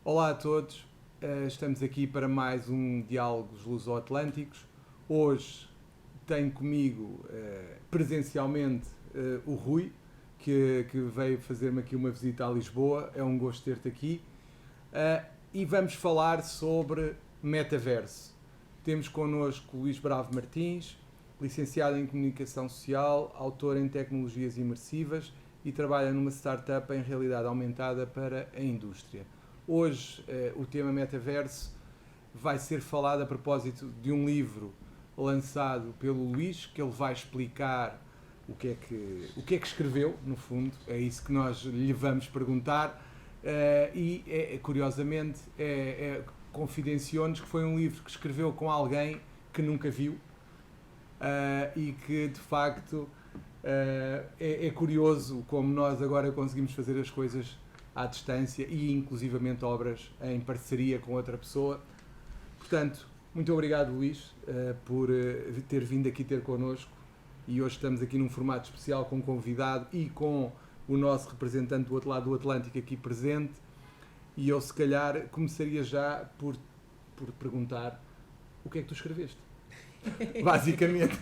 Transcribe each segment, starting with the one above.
Olá a todos, estamos aqui para mais um Diálogos Luso-Atlânticos. Hoje tenho comigo presencialmente o Rui, que veio fazer-me aqui uma visita a Lisboa. É um gosto ter-te aqui. E vamos falar sobre metaverso. Temos connosco Luís Bravo Martins, licenciado em Comunicação Social, autor em Tecnologias Imersivas e trabalha numa startup em realidade aumentada para a indústria. Hoje o tema metaverso vai ser falado a propósito de um livro lançado pelo Luís, que ele vai explicar o que é que escreveu, no fundo, é isso que nós lhe vamos perguntar. Curiosamente, confidenciou-nos que foi um livro que escreveu com alguém que nunca viu, e que de facto é curioso como nós agora conseguimos fazer as coisas à distância e inclusivamente obras em parceria com outra pessoa. Portanto, muito obrigado, Luís, por ter vindo aqui ter connosco, e hoje estamos aqui num formato especial com um convidado e com o nosso representante do outro lado do Atlântico aqui presente, e eu se calhar começaria já por perguntar o que é que tu escreveste? Basicamente.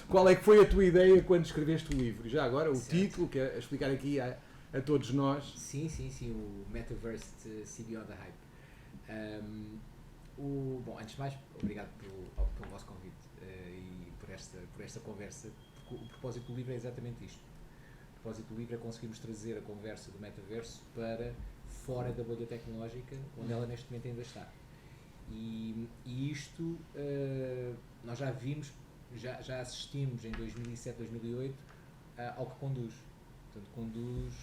Qual é que foi a tua ideia quando escreveste o livro? Já agora, o título, que é explicar aqui a todos nós. Sim, o Metaverse See Beyond the Hype. Bom, antes de mais, obrigado pelo vosso convite e por esta conversa, porque o propósito do livro é exatamente isto. O propósito do livro é conseguirmos trazer a conversa do metaverso para fora da bolha tecnológica, onde ela neste momento ainda está. E isto nós já vimos, já assistimos em 2007, 2008 ao que conduz. Portanto, conduz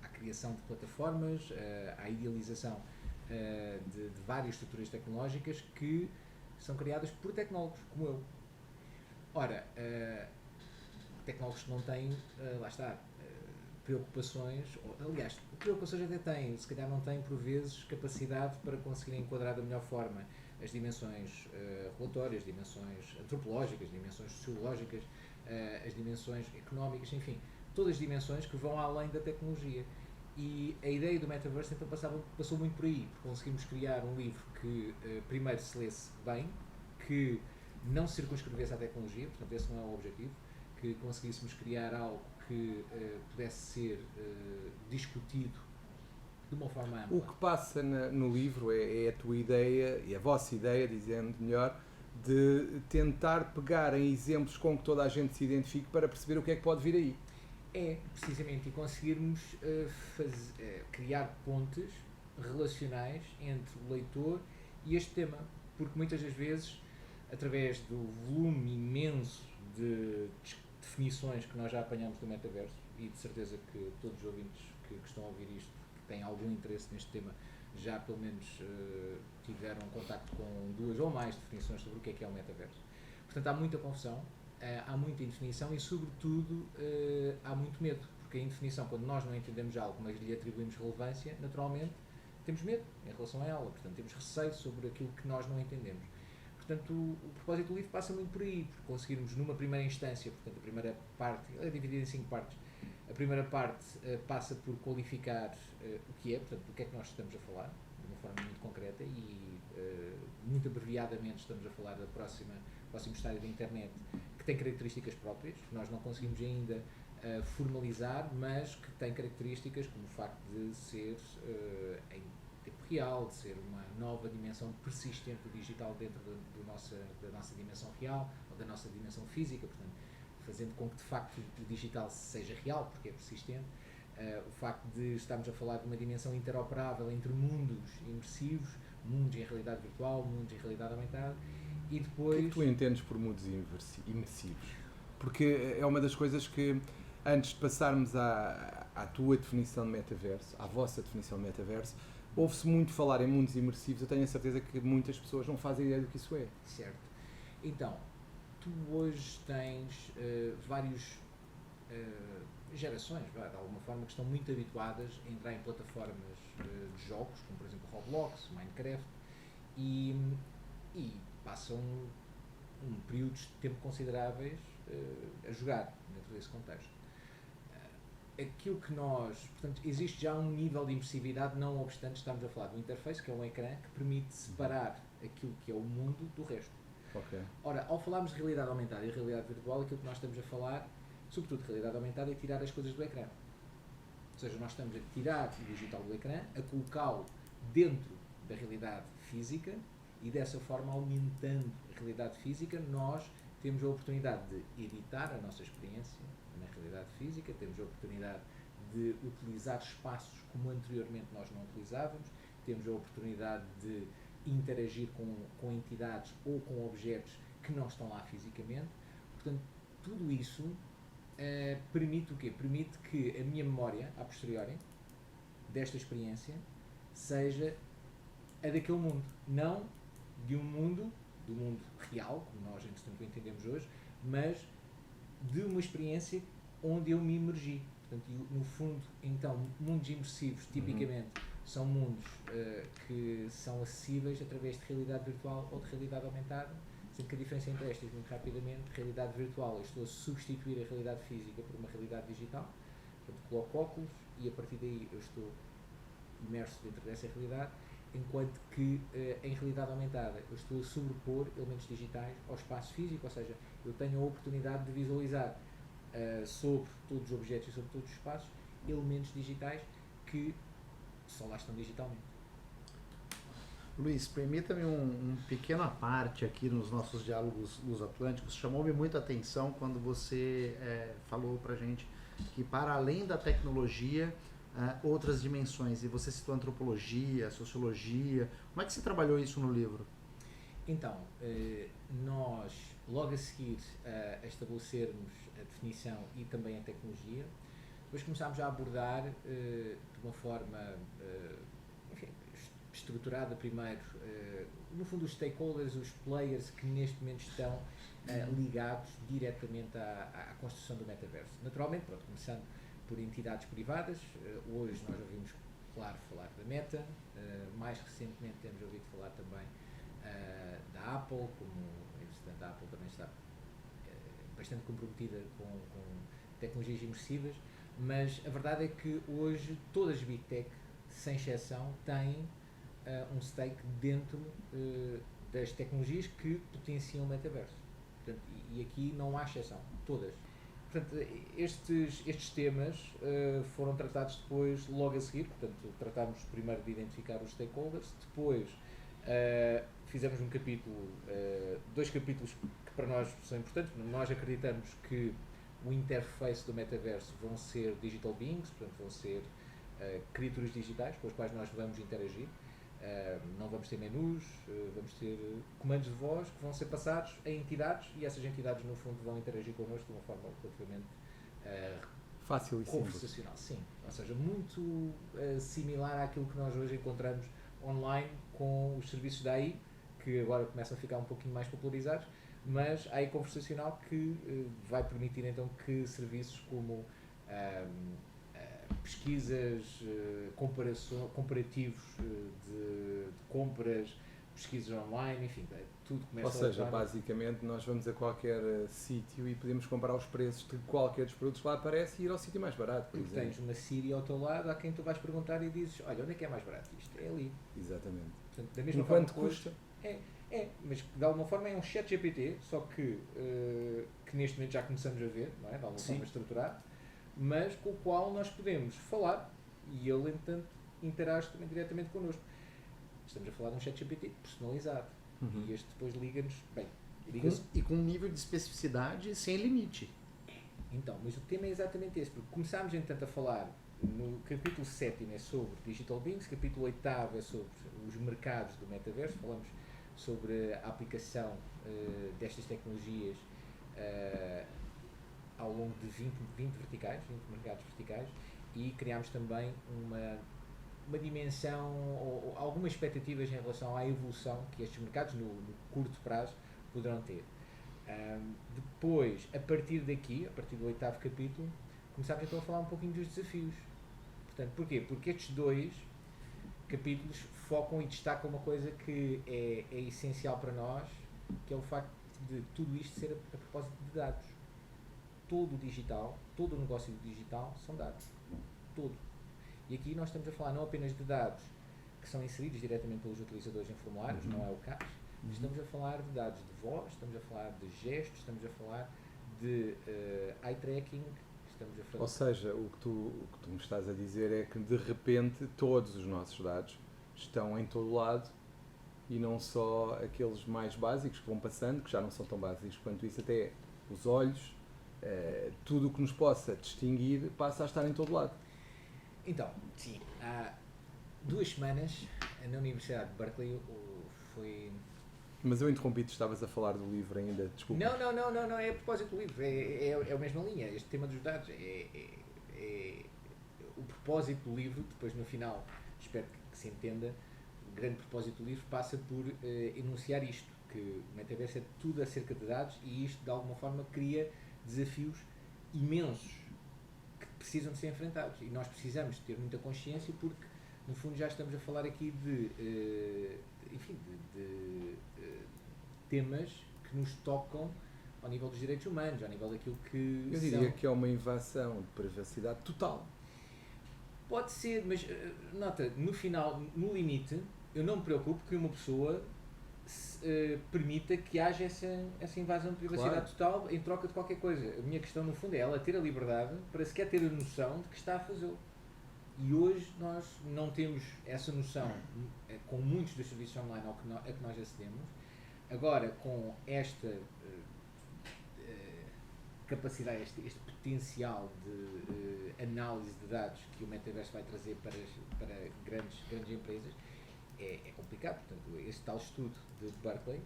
à criação de plataformas, à idealização de várias estruturas tecnológicas que são criadas por tecnólogos, como eu. Ora, tecnólogos que não têm, lá está, preocupações, aliás, preocupações até têm, se calhar não têm por vezes capacidade para conseguirem enquadrar da melhor forma as dimensões regulatórias, dimensões antropológicas, dimensões sociológicas, as dimensões económicas, enfim, todas as dimensões que vão além da tecnologia. E a ideia do metaverso então passou muito por aí, porque conseguimos criar um livro que primeiro se lesse bem, que não se circunscrevesse à tecnologia, portanto esse não é o objetivo, que conseguíssemos criar algo que pudesse ser discutido de uma forma ampla. O que passa no livro é a tua ideia, e a vossa ideia, dizendo melhor, de tentar pegar em exemplos com que toda a gente se identifique para perceber o que é que pode vir aí. É, precisamente, e conseguirmos criar pontes relacionais entre o leitor e este tema, porque muitas das vezes, através do volume imenso de definições que nós já apanhamos do metaverso, e de certeza que todos os ouvintes que estão a ouvir isto, que têm algum interesse neste tema, já pelo menos tiveram contacto com duas ou mais definições sobre o que é o metaverso. Portanto, há muita confusão, há muita indefinição e, sobretudo, há muito medo, porque a indefinição, quando nós não entendemos algo, mas lhe atribuímos relevância, naturalmente temos medo em relação a ela, portanto temos receio sobre aquilo que nós não entendemos. Portanto, o propósito do livro passa muito por aí, por conseguirmos numa primeira instância, portanto a primeira parte, ela é dividida em 5 partes, a primeira parte passa por qualificar o que é, portanto do que é que nós estamos a falar, de uma forma muito concreta e muito abreviadamente estamos a falar da próximo estádio da internet, que tem características próprias, que nós não conseguimos ainda formalizar, mas que tem características como o facto de ser em tempo real, de ser uma nova dimensão persistente do digital dentro da nossa dimensão real, ou da nossa dimensão física, portanto, fazendo com que de facto o digital seja real, porque é persistente. O facto de estarmos a falar de uma dimensão interoperável entre mundos imersivos, mundos em realidade virtual, mundos em realidade aumentada, e depois... O que é que tu entendes por mundos imersivos? Porque é uma das coisas que, antes de passarmos à tua definição de metaverso, à vossa definição de metaverso, ouve-se muito falar em mundos imersivos. Eu tenho a certeza que muitas pessoas não fazem ideia do que isso é. Certo. Então, tu hoje tens várias gerações, de alguma forma, que estão muito habituadas a entrar em plataformas de jogos, como por exemplo Roblox, Minecraft, e passam períodos de tempo consideráveis a jogar dentro desse contexto. aquilo que nós, portanto, existe já um nível de imersividade, não obstante estamos a falar do interface, que é um ecrã que permite separar aquilo que é o mundo do resto. Ok. Ora, ao falarmos de realidade aumentada e realidade virtual, aquilo que nós estamos a falar, sobretudo de realidade aumentada, é tirar as coisas do ecrã. Ou seja, nós estamos a tirar o digital do ecrã, a colocá-lo dentro da realidade física e dessa forma, aumentando a realidade física, nós temos a oportunidade de editar a nossa experiência na realidade física, temos a oportunidade de utilizar espaços como anteriormente nós não utilizávamos, temos a oportunidade de interagir com entidades ou com objetos que não estão lá fisicamente. Portanto, tudo isso permite o quê? Permite que a minha memória, a posteriori, desta experiência, seja a daquele mundo, não de um mundo, do mundo real, como nós entretanto entendemos hoje, mas de uma experiência onde eu me imergi. Portanto, no fundo, então, mundos imersivos, tipicamente, são mundos que são acessíveis através de realidade virtual ou de realidade aumentada, sendo que a diferença entre estas, muito rapidamente, realidade virtual, eu estou a substituir a realidade física por uma realidade digital, portanto, coloco óculos e a partir daí eu estou imerso dentro dessa realidade, enquanto que em realidade aumentada eu estou a sobrepor elementos digitais ao espaço físico, ou seja, eu tenho a oportunidade de visualizar sobre todos os objetos e sobre todos os espaços elementos digitais que só lá estão digitalmente. Luiz, permita-me um pequeno à parte aqui nos nossos diálogos luso-atlânticos. Chamou-me muita atenção quando você falou pra gente que para além da tecnologia, outras dimensões, e você citou antropologia, sociologia. Como é que você trabalhou isso no livro? Então, nós, logo a seguir a estabelecermos a definição e também a tecnologia, depois começámos a abordar de uma forma enfim, estruturada primeiro, no fundo os stakeholders, os players que neste momento estão ligados diretamente à construção do metaverso. Naturalmente, pronto, começando por entidades privadas, hoje nós ouvimos, claro, falar da Meta, mais recentemente temos ouvido falar também da Apple, como a Apple também está bastante comprometida com tecnologias imersivas, mas a verdade é que hoje todas as Big Tech, sem exceção, têm um stake dentro das tecnologias que potenciam o metaverso. Portanto, e aqui não há exceção, todas. Portanto, estes temas foram tratados depois, logo a seguir. Portanto, tratámos primeiro de identificar os stakeholders, depois fizemos um capítulo, dois capítulos que para nós são importantes. Nós acreditamos que o interface do metaverso vão ser digital beings, portanto vão ser criaturas digitais com as quais nós vamos interagir. Não vamos ter menus, vamos ter comandos de voz que vão ser passados a entidades e essas entidades no fundo vão interagir connosco de uma forma relativamente fácil e conversacional. Sim, ou seja, muito similar àquilo que nós hoje encontramos online com os serviços da AI, que agora começam a ficar um pouquinho mais popularizados, mas a AI conversacional que vai permitir então que serviços como pesquisas, comparativos de compras, pesquisas online, enfim, tudo começa a... Ou seja, basicamente nós vamos a qualquer sítio e podemos comparar os preços de qualquer dos produtos que lá aparece e ir ao sítio mais barato, por exemplo. Tens uma Siri ao teu lado a quem tu vais perguntar e dizes, olha, onde é que é mais barato isto? É ali. Exatamente. Portanto, da mesma Quanto forma custa? Mas de alguma forma é um chat GPT, só que neste momento já começamos a ver, não é? De alguma forma estruturado, mas com o qual nós podemos falar e ele, entretanto, interage também diretamente connosco. Estamos a falar de um chat GPT personalizado e este depois liga-nos, bem, e com um nível de especificidade sem limite. Então, mas o tema é exatamente esse, porque começámos, entretanto, a falar no capítulo 7º é sobre Digital Beings, capítulo 8º é sobre os mercados do metaverso, falamos sobre a aplicação destas tecnologias ao longo de 20 mercados verticais, e criámos também uma dimensão ou algumas expectativas em relação à evolução que estes mercados no curto prazo poderão ter. Depois, a partir daqui, a partir do 8º capítulo, começámos então a falar um pouquinho dos desafios. Portanto, porquê? Porque estes dois capítulos focam e destacam uma coisa que é essencial para nós, que é o facto de tudo isto ser a propósito de dados. todo o digital, todo o negócio digital são dados. Todo. E aqui nós estamos a falar não apenas de dados que são inseridos diretamente pelos utilizadores em formulários, não é o caso. Estamos a falar de dados de voz, estamos a falar de gestos, estamos a falar de eye tracking, estamos a falar... Ou seja, o que tu me estás a dizer é que de repente todos os nossos dados estão em todo lado e não só aqueles mais básicos que vão passando, que já não são tão básicos quanto isso, até os olhos, tudo o que nos possa distinguir passa a estar em todo lado. Então, sim, há 2 semanas na Universidade de Berkeley foi... Mas eu interrompi-te, estavas a falar do livro ainda, desculpa. Não, é a propósito do livro, é a mesma linha, este tema dos dados, é o propósito do livro, depois no final, espero que se entenda, o grande propósito do livro passa por enunciar isto, que o metaverso é tudo acerca de dados e isto de alguma forma cria desafios imensos que precisam de ser enfrentados e nós precisamos ter muita consciência porque no fundo já estamos a falar aqui de temas que nos tocam ao nível dos direitos humanos, ao nível daquilo que eu diria que é uma invasão de privacidade total. Pode ser, mas nota, no final, no limite, eu não me preocupo que uma pessoa permita que haja essa invasão de privacidade total em troca de qualquer coisa. A minha questão no fundo é ela ter a liberdade para sequer ter a noção de que está a fazê-lo. E hoje nós não temos essa noção com muitos dos serviços online a que nós acedemos. Agora, com esta capacidade, este potencial de análise de dados que o metaverso vai trazer para grandes empresas, é complicado. Portanto, este tal estudo de Berkeley,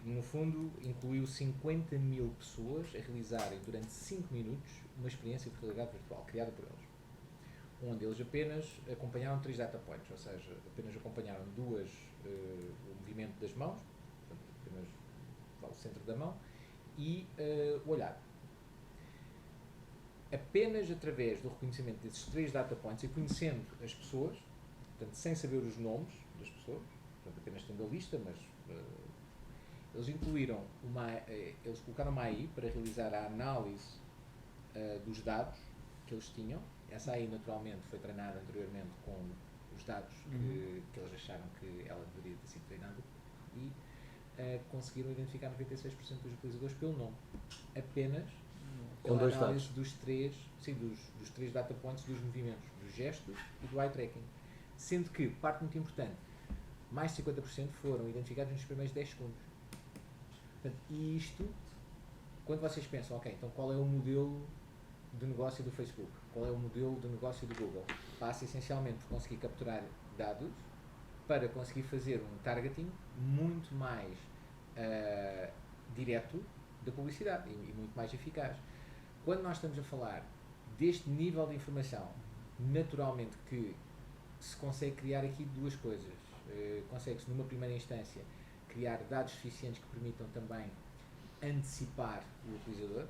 no fundo, incluiu 50 mil pessoas a realizarem durante 5 minutos uma experiência de realidade virtual criada por eles, onde eles apenas acompanharam 3 data points, ou seja, apenas acompanharam o movimento das mãos, portanto, apenas o centro da mão, e o olhar. Apenas através do reconhecimento desses 3 data points e conhecendo as pessoas, portanto, sem saber os nomes das pessoas, portanto, apenas tendo a lista, mas eles colocaram uma AI para realizar a análise dos dados que eles tinham. Essa AI naturalmente foi treinada anteriormente com os dados que eles acharam que ela deveria ter sido treinada e conseguiram identificar 96% dos utilizadores pelo nome, apenas pela análise dos 3 data points dos movimentos, dos gestos e do eye tracking, sendo que, parte muito importante, mais de 50% foram identificados nos primeiros 10 segundos. Portanto, e isto, quando vocês pensam, ok, então qual é o modelo de negócio do Facebook? Qual é o modelo de negócio do Google? Passa essencialmente por conseguir capturar dados para conseguir fazer um targeting muito mais direto da publicidade e muito mais eficaz. Quando nós estamos a falar deste nível de informação, naturalmente que se consegue criar aqui 2 coisas. Consegue-se, numa primeira instância, criar dados suficientes que permitam também antecipar o utilizador,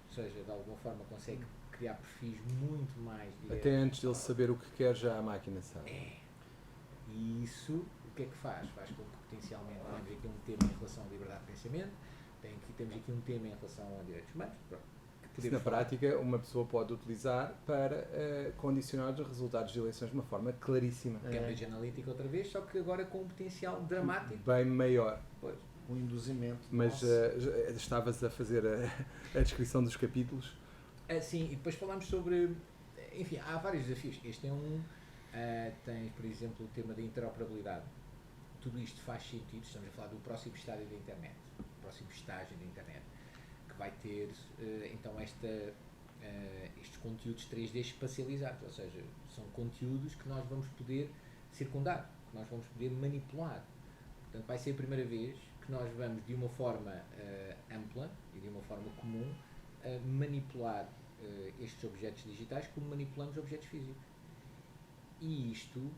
ou seja, de alguma forma consegue criar perfis muito mais diretos. Até antes dele saber o que quer, já a máquina sabe. E isso, o que é que faz? Faz com que potencialmente temos aqui um tema em relação à liberdade de pensamento, temos aqui um tema em relação a direitos humanos, que na prática uma pessoa pode utilizar para condicionar os resultados de eleições de uma forma claríssima. Cambridge Analytica outra vez, só que agora com um potencial dramático. Bem maior. Pois. O induzimento. Mas estavas a fazer a descrição dos capítulos. Sim, e depois falámos sobre... Enfim, há vários desafios. Este é um... tem, por exemplo, o tema da interoperabilidade. Tudo isto faz sentido. Estamos a falar do próximo estágio da internet. O próximo estágio da internet. Que vai ter, então, estes conteúdos 3D espacializados. Ou seja, são conteúdos que nós vamos poder circundar, que nós vamos poder manipular. Portanto, vai ser a primeira vez que nós vamos, de uma forma ampla e de uma forma comum, manipular estes objetos digitais como manipulamos objetos físicos. E isto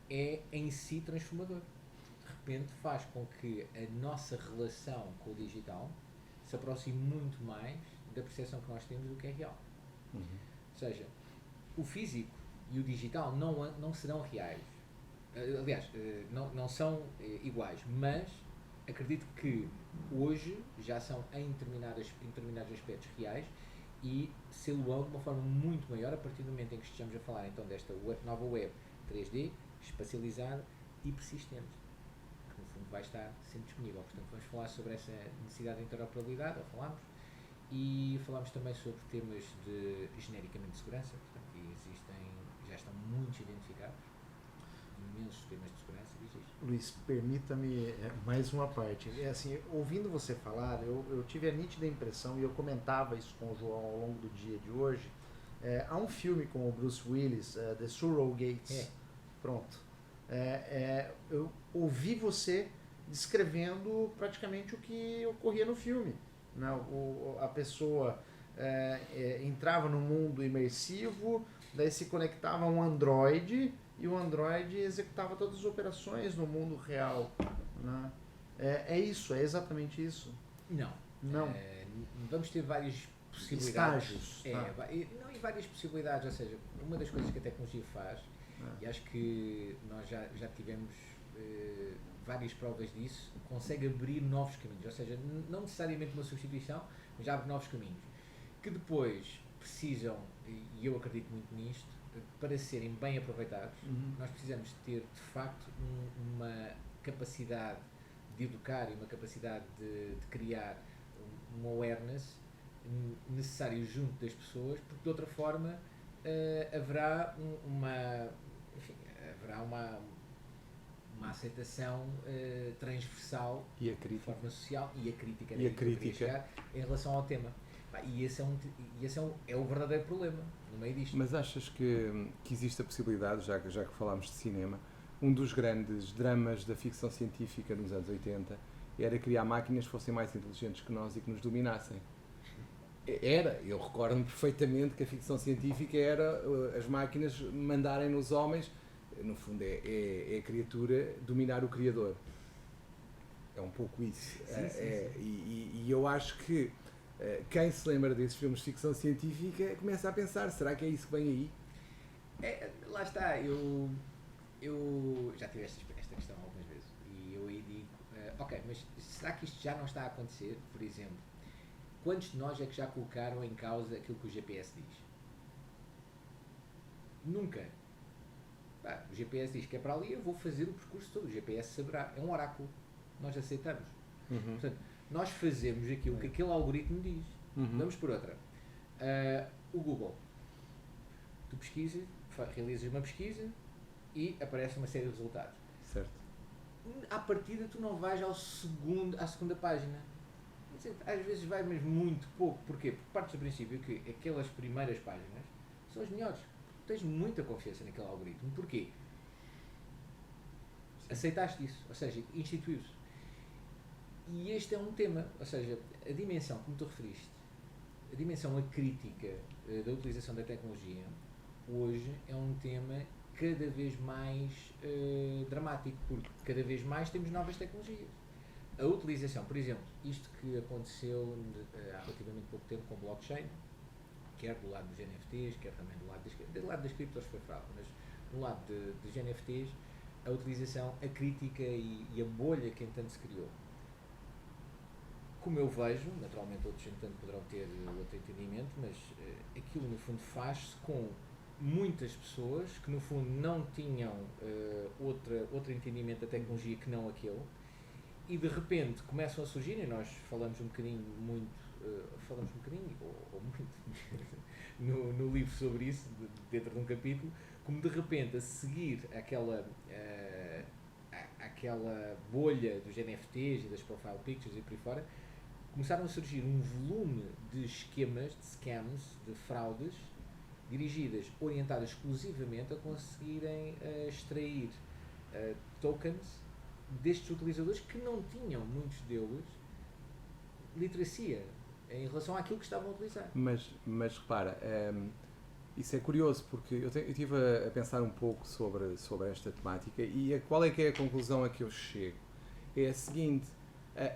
é em si transformador. De repente faz com que a nossa relação com o digital se aproxime muito mais da percepção que nós temos do que é real. Ou seja, o físico e o digital não serão reais. Aliás, não são iguais, mas acredito que hoje já são em determinados aspectos reais e sê-lo-ão de uma forma muito maior a partir do momento em que estejamos a falar então desta nova web 3D, espacializada e persistente, que no fundo vai estar sempre disponível. Portanto, vamos falar sobre essa necessidade de interoperabilidade, ou falámos, e falámos também sobre temas de genericamente de segurança, portanto, que existem, já estão muitos identificados, imensos temas de segurança, existe. Luiz, permita-me mais uma parte. É assim, ouvindo você falar, eu tive a nítida impressão, e eu comentava isso com o João ao longo do dia de hoje, há um filme com o Bruce Willis, The Surrogates. Pronto. Eu ouvi você descrevendo praticamente o que ocorria no filme. Né? A pessoa entrava no mundo imersivo, daí se conectava a um Android, e o Android executava todas as operações no mundo real. Né? É isso, é exatamente isso? Não. Vamos ter várias possibilidades. Estágios. Não, e várias possibilidades, ou seja, uma das coisas que a tecnologia faz, e acho que nós já tivemos várias provas disso, consegue abrir novos caminhos, ou seja, não necessariamente uma substituição, mas já abre novos caminhos, que depois precisam, e eu acredito muito nisto, para serem bem aproveitados, nós precisamos ter de facto uma capacidade de educar e uma capacidade de criar uma awareness necessário junto das pessoas, porque de outra forma haverá uma aceitação transversal E a de crítica. forma social e a crítica, E a crítica. em relação ao tema. E esse é o verdadeiro problema no meio disto. Mas achas que existe a possibilidade, já que falámos de cinema, um dos grandes dramas da ficção científica nos anos 80 era criar máquinas que fossem mais inteligentes que nós e que nos dominassem? Eu recordo-me perfeitamente que a ficção científica era as máquinas mandarem nos homens, no fundo é a criatura dominar o criador. É um pouco isso. Sim. E eu acho que quem se lembra desses filmes de ficção científica começa a pensar, será que é isso que vem aí? Lá está, eu já tive esta questão algumas vezes e eu aí digo, ok, mas será que isto já não está a acontecer? Por exemplo, quantos de nós é que já colocaram em causa aquilo que o GPS diz? Nunca. O GPS diz que é para ali, eu vou fazer o percurso todo, o GPS saberá, é um oráculo, nós aceitamos. Portanto, nós fazemos aquilo que aquele algoritmo diz. Vamos por outra. O Google. Tu pesquisas, realizas uma pesquisa e aparece uma série de resultados. Certo. À partida tu não vais à segunda página. Às vezes vais, mas muito pouco. Porquê? Porque partes do princípio que aquelas primeiras páginas são as melhores. Tu tens muita confiança naquele algoritmo. Porquê? Aceitaste isso. Ou seja, instituiu-se. E este é um tema, ou seja, a dimensão, como tu referiste, a dimensão crítica da utilização da tecnologia, hoje é um tema cada vez mais dramático, porque cada vez mais temos novas tecnologias. A utilização, por exemplo, isto que aconteceu há relativamente pouco tempo com blockchain, quer do lado dos NFTs, quer também do lado das criptos foi fraco, mas do lado dos NFTs, a utilização, a crítica e a bolha que entanto se criou. Como eu vejo, naturalmente outros entanto poderão ter outro entendimento, mas aquilo no fundo faz-se com muitas pessoas que no fundo não tinham outro entendimento da tecnologia que não aquele, e de repente começam a surgir, e nós falamos um bocadinho ou muito no livro sobre isso, dentro de um capítulo, como de repente a seguir aquela bolha dos NFTs e das profile pictures e por aí fora, começaram a surgir um volume de esquemas, de scams, de fraudes, dirigidas, orientadas exclusivamente a conseguirem extrair tokens destes utilizadores que não tinham, muitos deles, literacia em relação àquilo que estavam a utilizar. Mas repara, isso é curioso, porque eu estive a pensar um pouco sobre esta temática e qual é que é a conclusão a que eu chego? É a seguinte: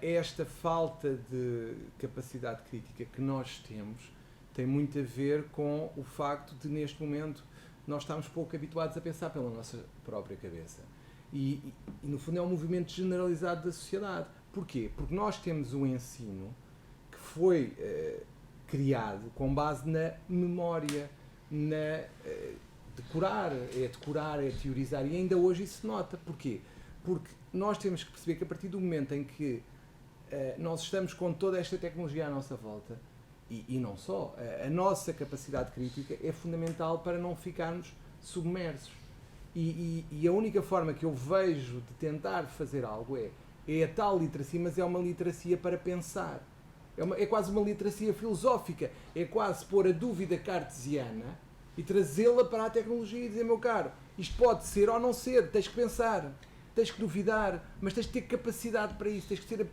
esta falta de capacidade crítica que nós temos tem muito a ver com o facto de, neste momento, nós estamos pouco habituados a pensar pela nossa própria cabeça. E no fundo é um movimento generalizado da sociedade. Porquê? Porque nós temos um ensino que foi criado com base na memória, na decorar, é teorizar, e ainda hoje isso se nota. Porquê? Porque nós temos que perceber que a partir do momento em que nós estamos com toda esta tecnologia à nossa volta, e não só, a nossa capacidade crítica é fundamental para não ficarmos submersos. E a única forma que eu vejo de tentar fazer algo é a tal literacia, mas é uma literacia para pensar. É quase uma literacia filosófica, é quase pôr a dúvida cartesiana e trazê-la para a tecnologia e dizer, meu caro, isto pode ser ou não ser, tens que pensar, tens que duvidar, mas tens que ter capacidade para isso, tens que ter...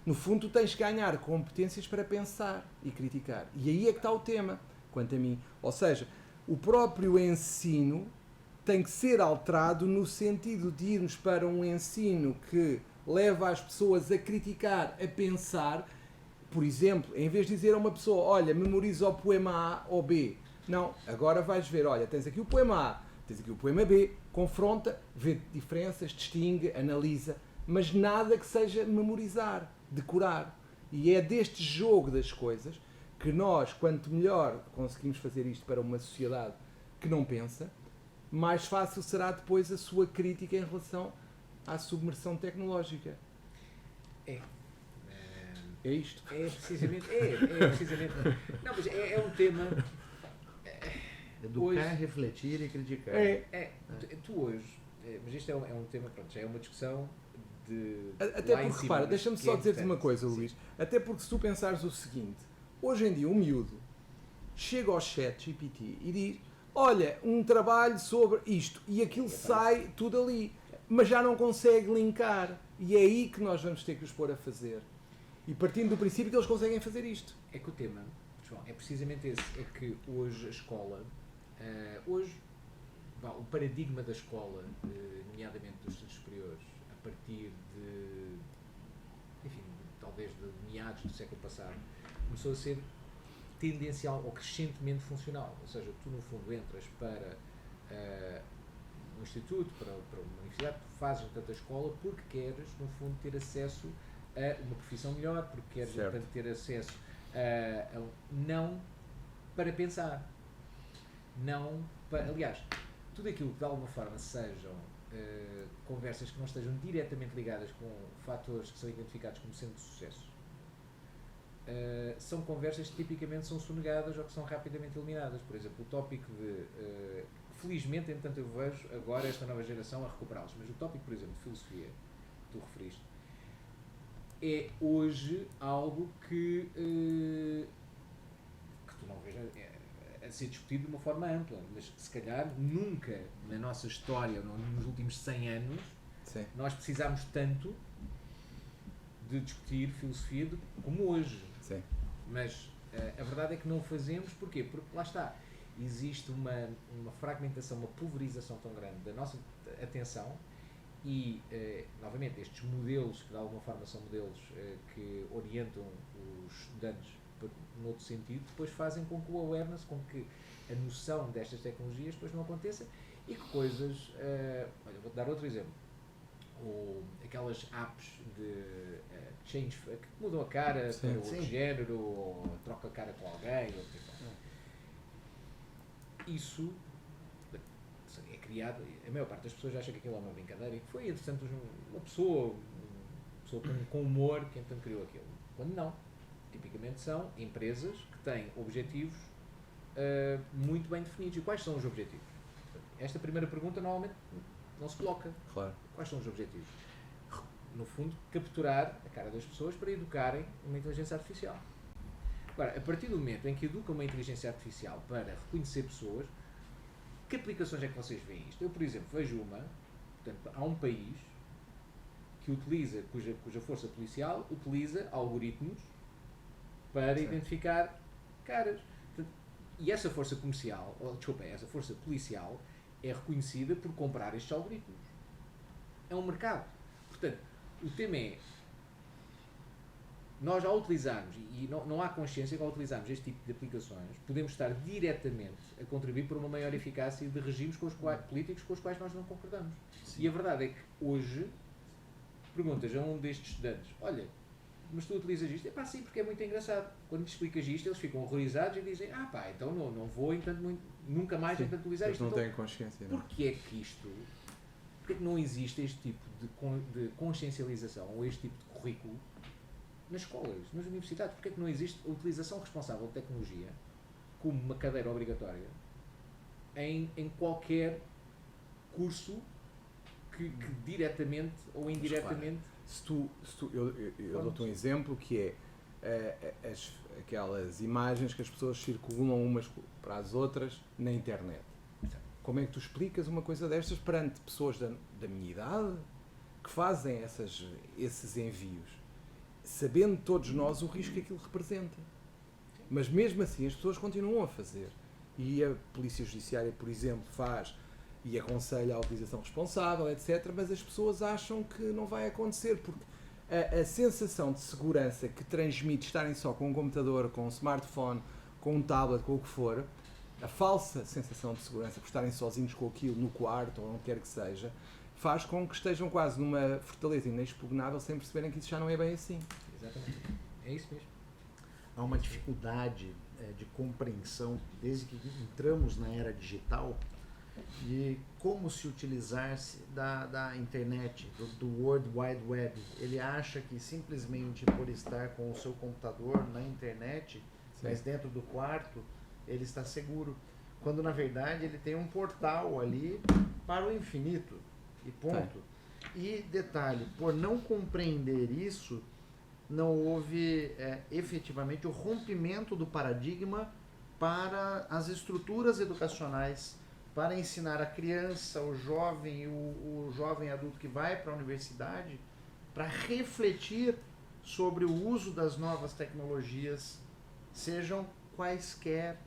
No fundo, tu tens que ganhar competências para pensar e criticar. E aí é que está o tema, quanto a mim. Ou seja, o próprio ensino tem que ser alterado no sentido de irmos para um ensino que leva as pessoas a criticar, a pensar. Por exemplo, em vez de dizer a uma pessoa, olha, memoriza o poema A ou B. Não, agora vais ver, olha, tens aqui o poema A, tens aqui o poema B, confronta, vê diferenças, distingue, analisa, mas nada que seja memorizar, decorar. E é deste jogo das coisas que nós, quanto melhor conseguimos fazer isto para uma sociedade que não pensa, mais fácil será depois a sua crítica em relação à submersão tecnológica. É isto. É precisamente. Não, mas é um tema. Educar, hoje, refletir e criticar. Tu hoje. Mas isto é um tema, pronto, já é uma discussão de. Até porque, repara, deixa-me só dizer-te uma coisa, Luís. Sim. Até porque se tu pensares o seguinte, hoje em dia um miúdo chega ao chat GPT e diz, olha, um trabalho sobre isto, e aquilo sai tudo ali, mas já não consegue linkar. E é aí que nós vamos ter que os pôr a fazer. E partindo do princípio que eles conseguem fazer isto. É que o tema, João, é precisamente esse. É que hoje a escola, o paradigma da escola, nomeadamente dos estudos superiores, a partir de, enfim, talvez de meados do século passado, começou a ser tendencial ou crescentemente funcional. Ou seja, tu no fundo entras para um instituto, para uma universidade, tu fazes tanta escola porque queres, no fundo, ter acesso a uma profissão melhor, porque queres, portanto, ter acesso não para pensar. Não para, aliás, tudo aquilo que de alguma forma sejam conversas que não estejam diretamente ligadas com fatores que são identificados como sendo de sucesso, são conversas que tipicamente são sonegadas ou que são rapidamente eliminadas. Por exemplo, o tópico de... felizmente, entanto, eu vejo agora esta nova geração a recuperá-los, mas o tópico, por exemplo, de filosofia, que tu referiste, é hoje algo que tu não vês a ser discutido de uma forma ampla, mas se calhar nunca na nossa história, nos últimos 100 anos, sim, nós precisámos tanto de discutir filosofia como hoje. Sim. Mas a verdade é que não o fazemos. Porquê? Porque lá está, existe uma fragmentação, uma pulverização tão grande da nossa atenção e, novamente, estes modelos, que de alguma forma são modelos que orientam os estudantes noutro sentido, depois fazem com que o awareness, com que a noção destas tecnologias depois não aconteça e que coisas... olha, vou-te dar outro exemplo. Aquelas apps de change, que mudam a cara para outro género, ou troca a cara com alguém, ou isso é criado. A maior parte das pessoas acha que aquilo é uma brincadeira e que foi, entretanto, uma pessoa com humor que então criou aquilo. Quando não. Tipicamente são empresas que têm objetivos muito bem definidos. E quais são os objetivos? Esta primeira pergunta normalmente não se coloca. Claro. Quais são os objetivos? No fundo, capturar a cara das pessoas para educarem uma inteligência artificial. Agora, a partir do momento em que educam uma inteligência artificial para reconhecer pessoas, que aplicações é que vocês veem isto? Eu, por exemplo, vejo portanto, há um país que utiliza, cuja força policial utiliza algoritmos para identificar caras. Portanto, e essa força comercial, essa força policial é reconhecida por comprar estes algoritmos. É um mercado. Portanto, o tema é, nós ao utilizarmos, e não há consciência que ao utilizarmos este tipo de aplicações, podemos estar diretamente a contribuir para uma maior eficácia de regimes políticos com os quais nós não concordamos. Sim. E a verdade é que hoje perguntas a um destes estudantes, olha, mas tu utilizas isto? É pá, sim, porque é muito engraçado. Quando lhes explicas isto, eles ficam horrorizados e dizem, então não vou nunca mais entanto utilizar Eles isto. não Então, têm consciência. Não. porquê é que não existe este tipo de consciencialização ou este tipo de currículo nas escolas, nas universidades? Porquê é que não existe a utilização responsável de tecnologia como uma cadeira obrigatória em qualquer curso que diretamente ou indiretamente... Eu dou-te um exemplo que é aquelas imagens que as pessoas circulam umas para as outras na internet. Como é que tu explicas uma coisa destas perante pessoas da minha idade que fazem esses envios, sabendo todos nós o risco que aquilo representa? Mas mesmo assim as pessoas continuam a fazer. E a Polícia Judiciária, por exemplo, faz e aconselha a utilização responsável, etc. Mas as pessoas acham que não vai acontecer, porque a sensação de segurança que transmite estarem só com um computador, com um smartphone, com um tablet, com o que for, a falsa sensação de segurança por estarem sozinhos com aquilo no quarto ou onde quer que seja, faz com que estejam quase numa fortaleza inexpugnável sem perceberem que isso já não é bem assim. Exatamente. É isso mesmo. Há uma dificuldade de compreensão desde que entramos na era digital de como se utilizar-se da internet, do World Wide Web. Ele acha que simplesmente por estar com o seu computador na internet, mas dentro do quarto, ele está seguro. Quando na verdade ele tem um portal ali para o infinito. E ponto. E detalhe, por não compreender isso, não houve efetivamente o rompimento do paradigma para as estruturas educacionais, para ensinar a criança, o jovem e o jovem adulto que vai para a universidade, para refletir sobre o uso das novas tecnologias, sejam quaisquer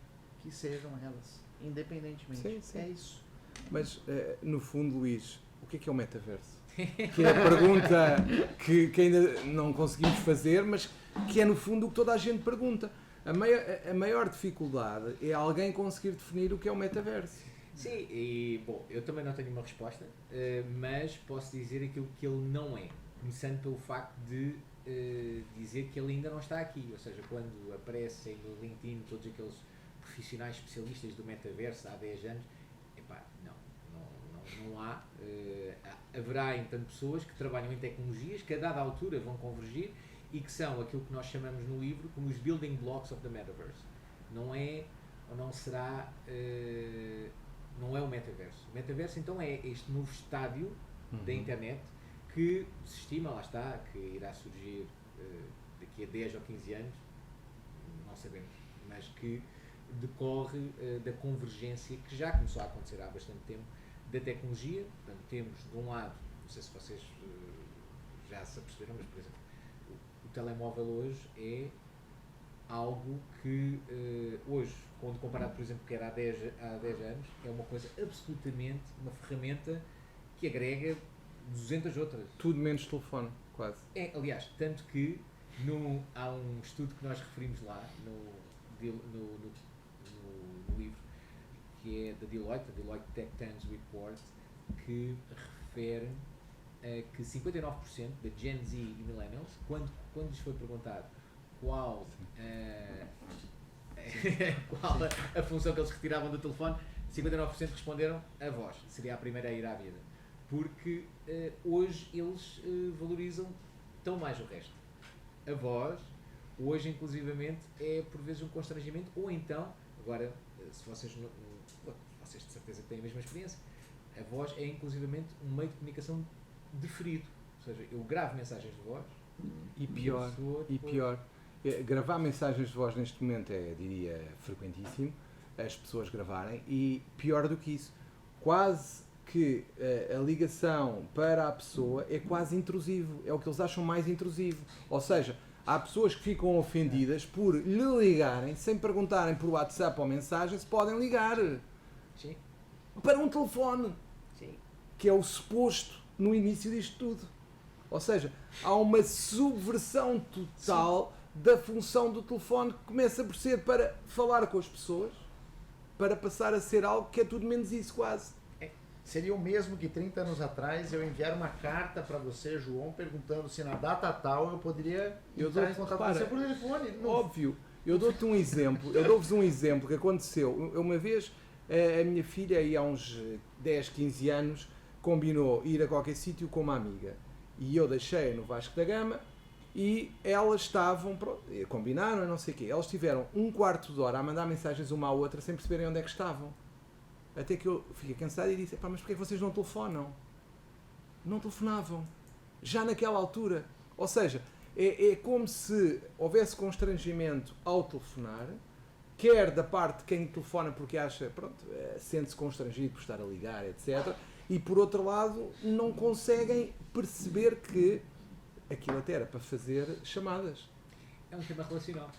que sejam elas, independentemente. Sim, sim. É isso. Mas, no fundo, Luís, o que é o metaverso? Que é a pergunta que ainda não conseguimos fazer, mas que é, no fundo, o que toda a gente pergunta. A maior dificuldade é alguém conseguir definir o que é o metaverso. Sim, e bom, eu também não tenho uma resposta, mas posso dizer aquilo que ele não é, começando pelo facto de dizer que ele ainda não está aqui, ou seja, quando aparecem no LinkedIn todos aqueles profissionais especialistas do metaverso há 10 anos, não há, haverá então pessoas que trabalham em tecnologias que a dada altura vão convergir e que são aquilo que nós chamamos no livro como os building blocks of the metaverse. Não é, ou não será, não é o metaverso. O metaverso então é este novo estádio da internet que se estima, lá está, que irá surgir daqui a 10 ou 15 anos, não sabemos, mas que decorre da convergência que já começou a acontecer há bastante tempo da tecnologia. Portanto, temos de um lado, não sei se vocês já se aperceberam, mas por exemplo, o telemóvel hoje é algo que hoje, quando comparado por exemplo que era há 10 anos, é uma coisa absolutamente, uma ferramenta que agrega 200 outras. Tudo menos telefone, quase. Aliás, tanto que há um estudo que nós referimos lá no livro, que é da Deloitte, a Deloitte Tech Trends Report, que refere que 59% da Gen Z e Millennials, quando lhes foi perguntado qual a função que eles retiravam do telefone, 59% responderam a voz, seria a primeira a ir à vida. Porque hoje eles valorizam tão mais o resto. A voz, hoje inclusivamente, é por vezes um constrangimento, ou então, agora, se vocês de certeza que têm a mesma experiência, a voz é inclusivamente um meio de comunicação deferido. Ou seja, eu gravo mensagens de voz e pior. Gravar mensagens de voz neste momento diria, frequentíssimo, as pessoas gravarem, e pior do que isso, quase que a ligação para a pessoa é quase intrusivo, é o que eles acham mais intrusivo. Ou seja, há pessoas que ficam ofendidas por lhe ligarem sem perguntarem por WhatsApp ou mensagem se podem ligar. Sim. Para um telefone. Sim. Que é o suposto no início disto tudo. Ou seja, há uma subversão total da função do telefone, que começa por ser para falar com as pessoas, para passar a ser algo que é tudo menos isso, quase. seria o mesmo que 30 anos atrás eu enviar uma carta para você, João, perguntando se na data tal eu poderia entrar em contato com você por telefone. Não. Óbvio. Eu dou-te um exemplo. Eu dou-vos um exemplo que aconteceu. Uma vez, a minha filha, aí há uns 10, 15 anos, combinou ir a qualquer sítio com uma amiga. E eu deixei no Vasco da Gama e elas estavam, pronto, combinaram, não sei o quê. Elas tiveram um quarto de hora a mandar mensagens uma à outra sem perceberem onde é que estavam. Até que eu fiquei cansado e disse, pá, mas porquê que vocês não telefonam? Não telefonavam. Já naquela altura. Ou seja, é como se houvesse constrangimento ao telefonar, quer da parte de quem telefona porque acha, pronto, sente-se constrangido por estar a ligar, etc. E por outro lado, não conseguem perceber que aquilo até era para fazer chamadas. É um tema relacional.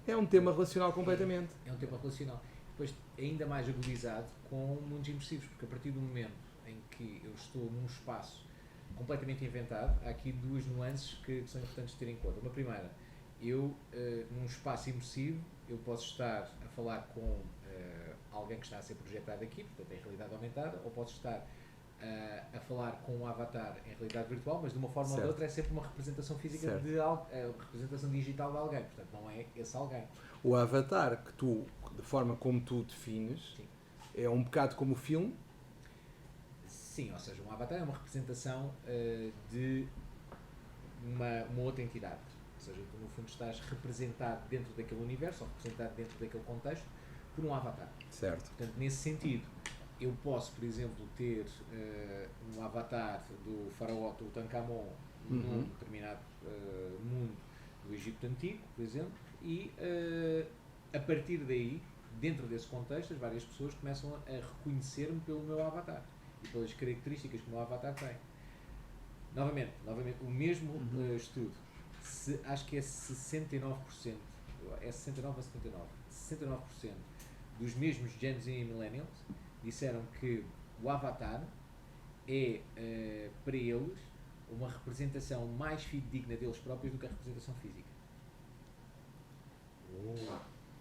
É um tema relacional completamente. É um tema relacional. Depois, ainda mais agudizado com mundos imersivos, porque a partir do momento em que eu estou num espaço completamente inventado, há aqui duas nuances que são importantes de ter em conta. Uma primeira, eu, num espaço imersivo, eu posso estar a falar com alguém que está a ser projetado aqui, portanto em realidade aumentada, ou posso estar a falar com um avatar em realidade virtual, mas de uma forma ou de outra é sempre uma representação física de algo, representação digital de alguém, portanto não é esse alguém. O avatar que tu, de forma como tu defines, sim, é um bocado como o filme? Sim, ou seja, um avatar é uma representação de uma outra entidade, ou seja, tu no fundo estás representado dentro daquele universo, ou representado dentro daquele contexto, por um avatar. Certo. Portanto, nesse sentido, eu posso, por exemplo, ter um avatar do faraó Tutankhamon num determinado mundo do Egito Antigo, por exemplo, e a partir daí, dentro desse contexto, as várias pessoas começam a reconhecer-me pelo meu avatar e pelas características que o meu avatar tem. Novamente o mesmo estudo, acho que é 69%, é 69 a 79% dos mesmos Gen Z e Millennials disseram que o avatar é, para eles, uma representação mais fidedigna deles próprios do que a representação física.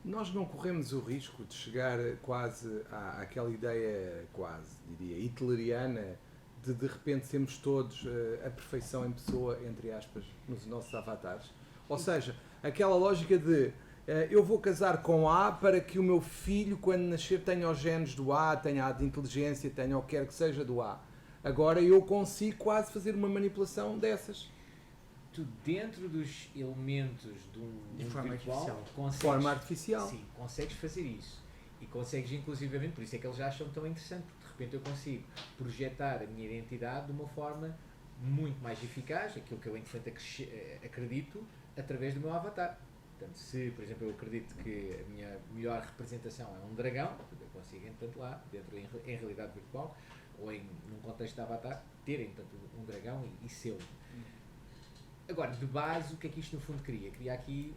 Nós não corremos o risco de chegar quase àquela ideia, quase, diria, hitleriana, de repente sermos todos a perfeição em pessoa, entre aspas, nos nossos avatares? Ou seja, aquela lógica de eu vou casar com A para que o meu filho, quando nascer, tenha os genes do A, tenha a de inteligência, tenha o que quer que seja do A. Agora eu consigo quase fazer uma manipulação dessas. Tu, dentro dos elementos do mundo virtual, de forma artificial. Sim, consegues fazer isso. E consegues, inclusivamente, por isso é que eles acham tão interessante, porque de repente eu consigo projetar a minha identidade de uma forma muito mais eficaz, aquilo que eu, entretanto, acredito, através do meu avatar. Portanto, se, por exemplo, eu acredito que a minha melhor representação é um dragão, eu consigo, entanto, lá, dentro em realidade virtual, ou num contexto de avatar, ter, entanto, um dragão e seu. Agora, de base, o que é que isto no fundo cria? Cria aqui,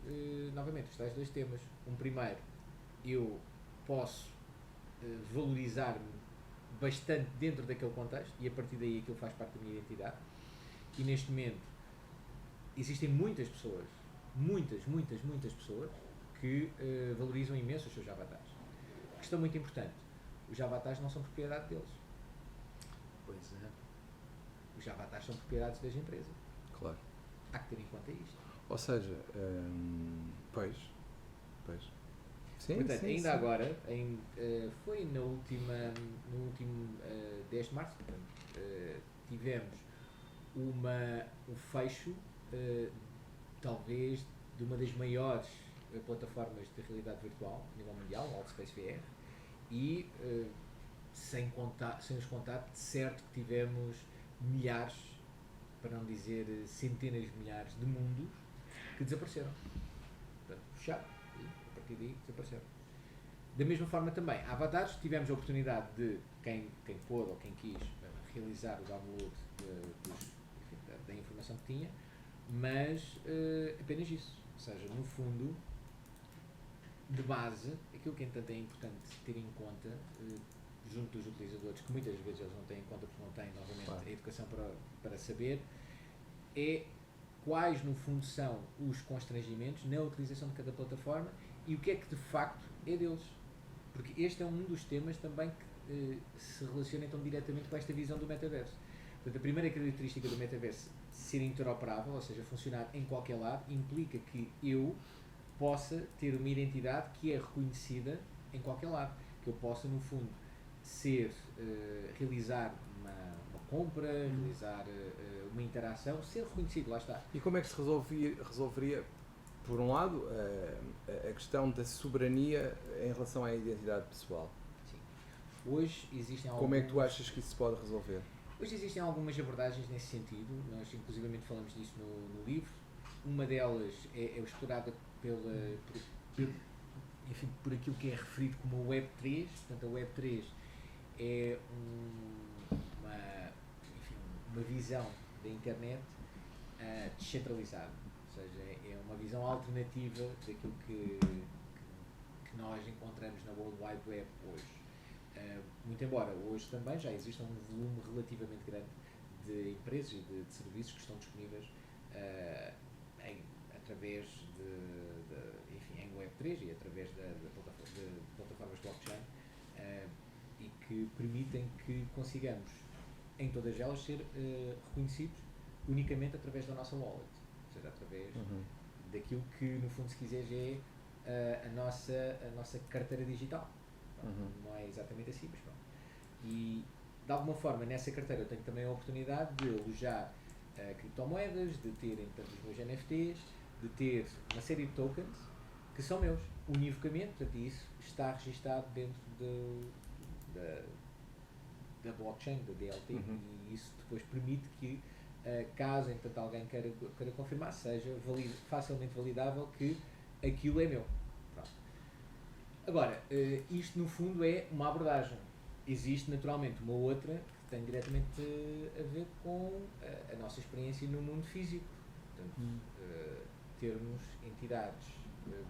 novamente, os tais dois temas. Um primeiro, eu posso valorizar-me bastante dentro daquele contexto e a partir daí aquilo faz parte da minha identidade. E neste momento, existem muitas pessoas, muitas pessoas que valorizam imenso os seus avatares. Questão muito importante, os avatares não são propriedade deles. Pois é. Os avatares são propriedades das empresas. Claro. Há que ter em conta isto. Ou seja, pois. Sim, portanto, sim, ainda sim. agora, foi no último 10 de março, portanto, tivemos um fecho, talvez, de uma das maiores plataformas de realidade virtual a nível mundial, o Altspace VR, e sem os contar, de certo que tivemos milhares, para não dizer centenas de milhares de mundos que desapareceram. Portanto, fecharam e a partir daí desapareceram. Da mesma forma também, avatares, tivemos a oportunidade de quem pôde ou quem quis realizar o download da informação que tinha, mas apenas isso. Ou seja, no fundo, de base, aquilo que entanto é importante ter em conta junto dos utilizadores, que muitas vezes eles não têm em conta porque não têm, novamente, claro, a educação para saber, é quais no fundo são os constrangimentos na utilização de cada plataforma e o que é que de facto é deles. Porque este é um dos temas também se relaciona então diretamente com esta visão do metaverso. Portanto, a primeira característica do metaverso ser interoperável, ou seja, funcionar em qualquer lado, implica que eu possa ter uma identidade que é reconhecida em qualquer lado. Que eu possa, no fundo, realizar uma compra, realizar uma interação, ser reconhecido, lá está. E como é que se resolveria, por um lado, a questão da soberania em relação à identidade pessoal? Sim. Hoje existem Como é que tu achas que isso se pode resolver? Hoje existem algumas abordagens nesse sentido, nós inclusivamente falamos disso no livro. Uma delas é explorada por aquilo que é referido como a Web 3. Portanto, a Web 3 é uma visão da internet descentralizada, ou seja, é uma visão alternativa daquilo que nós encontramos na World Wide Web hoje. Muito embora hoje também já exista um volume relativamente grande de empresas e de serviços que estão disponíveis através em Web3 e através de plataformas blockchain e que permitem que consigamos em todas elas ser reconhecidos unicamente através da nossa wallet, ou seja, através daquilo que no fundo, se quiseres, é a nossa carteira digital. Não é exatamente assim, mas pronto. E de alguma forma nessa carteira eu tenho também a oportunidade de alojar criptomoedas, de ter portanto, os meus NFTs, de ter uma série de tokens que são meus, univocamente, portanto isso está registado dentro da blockchain, da DLT, e isso depois permite que, caso entretanto alguém queira confirmar, seja facilmente validável que aquilo é meu. Pronto. Agora, isto no fundo é uma abordagem. Existe naturalmente uma outra que tem diretamente a ver com a nossa experiência no mundo físico. Portanto, termos entidades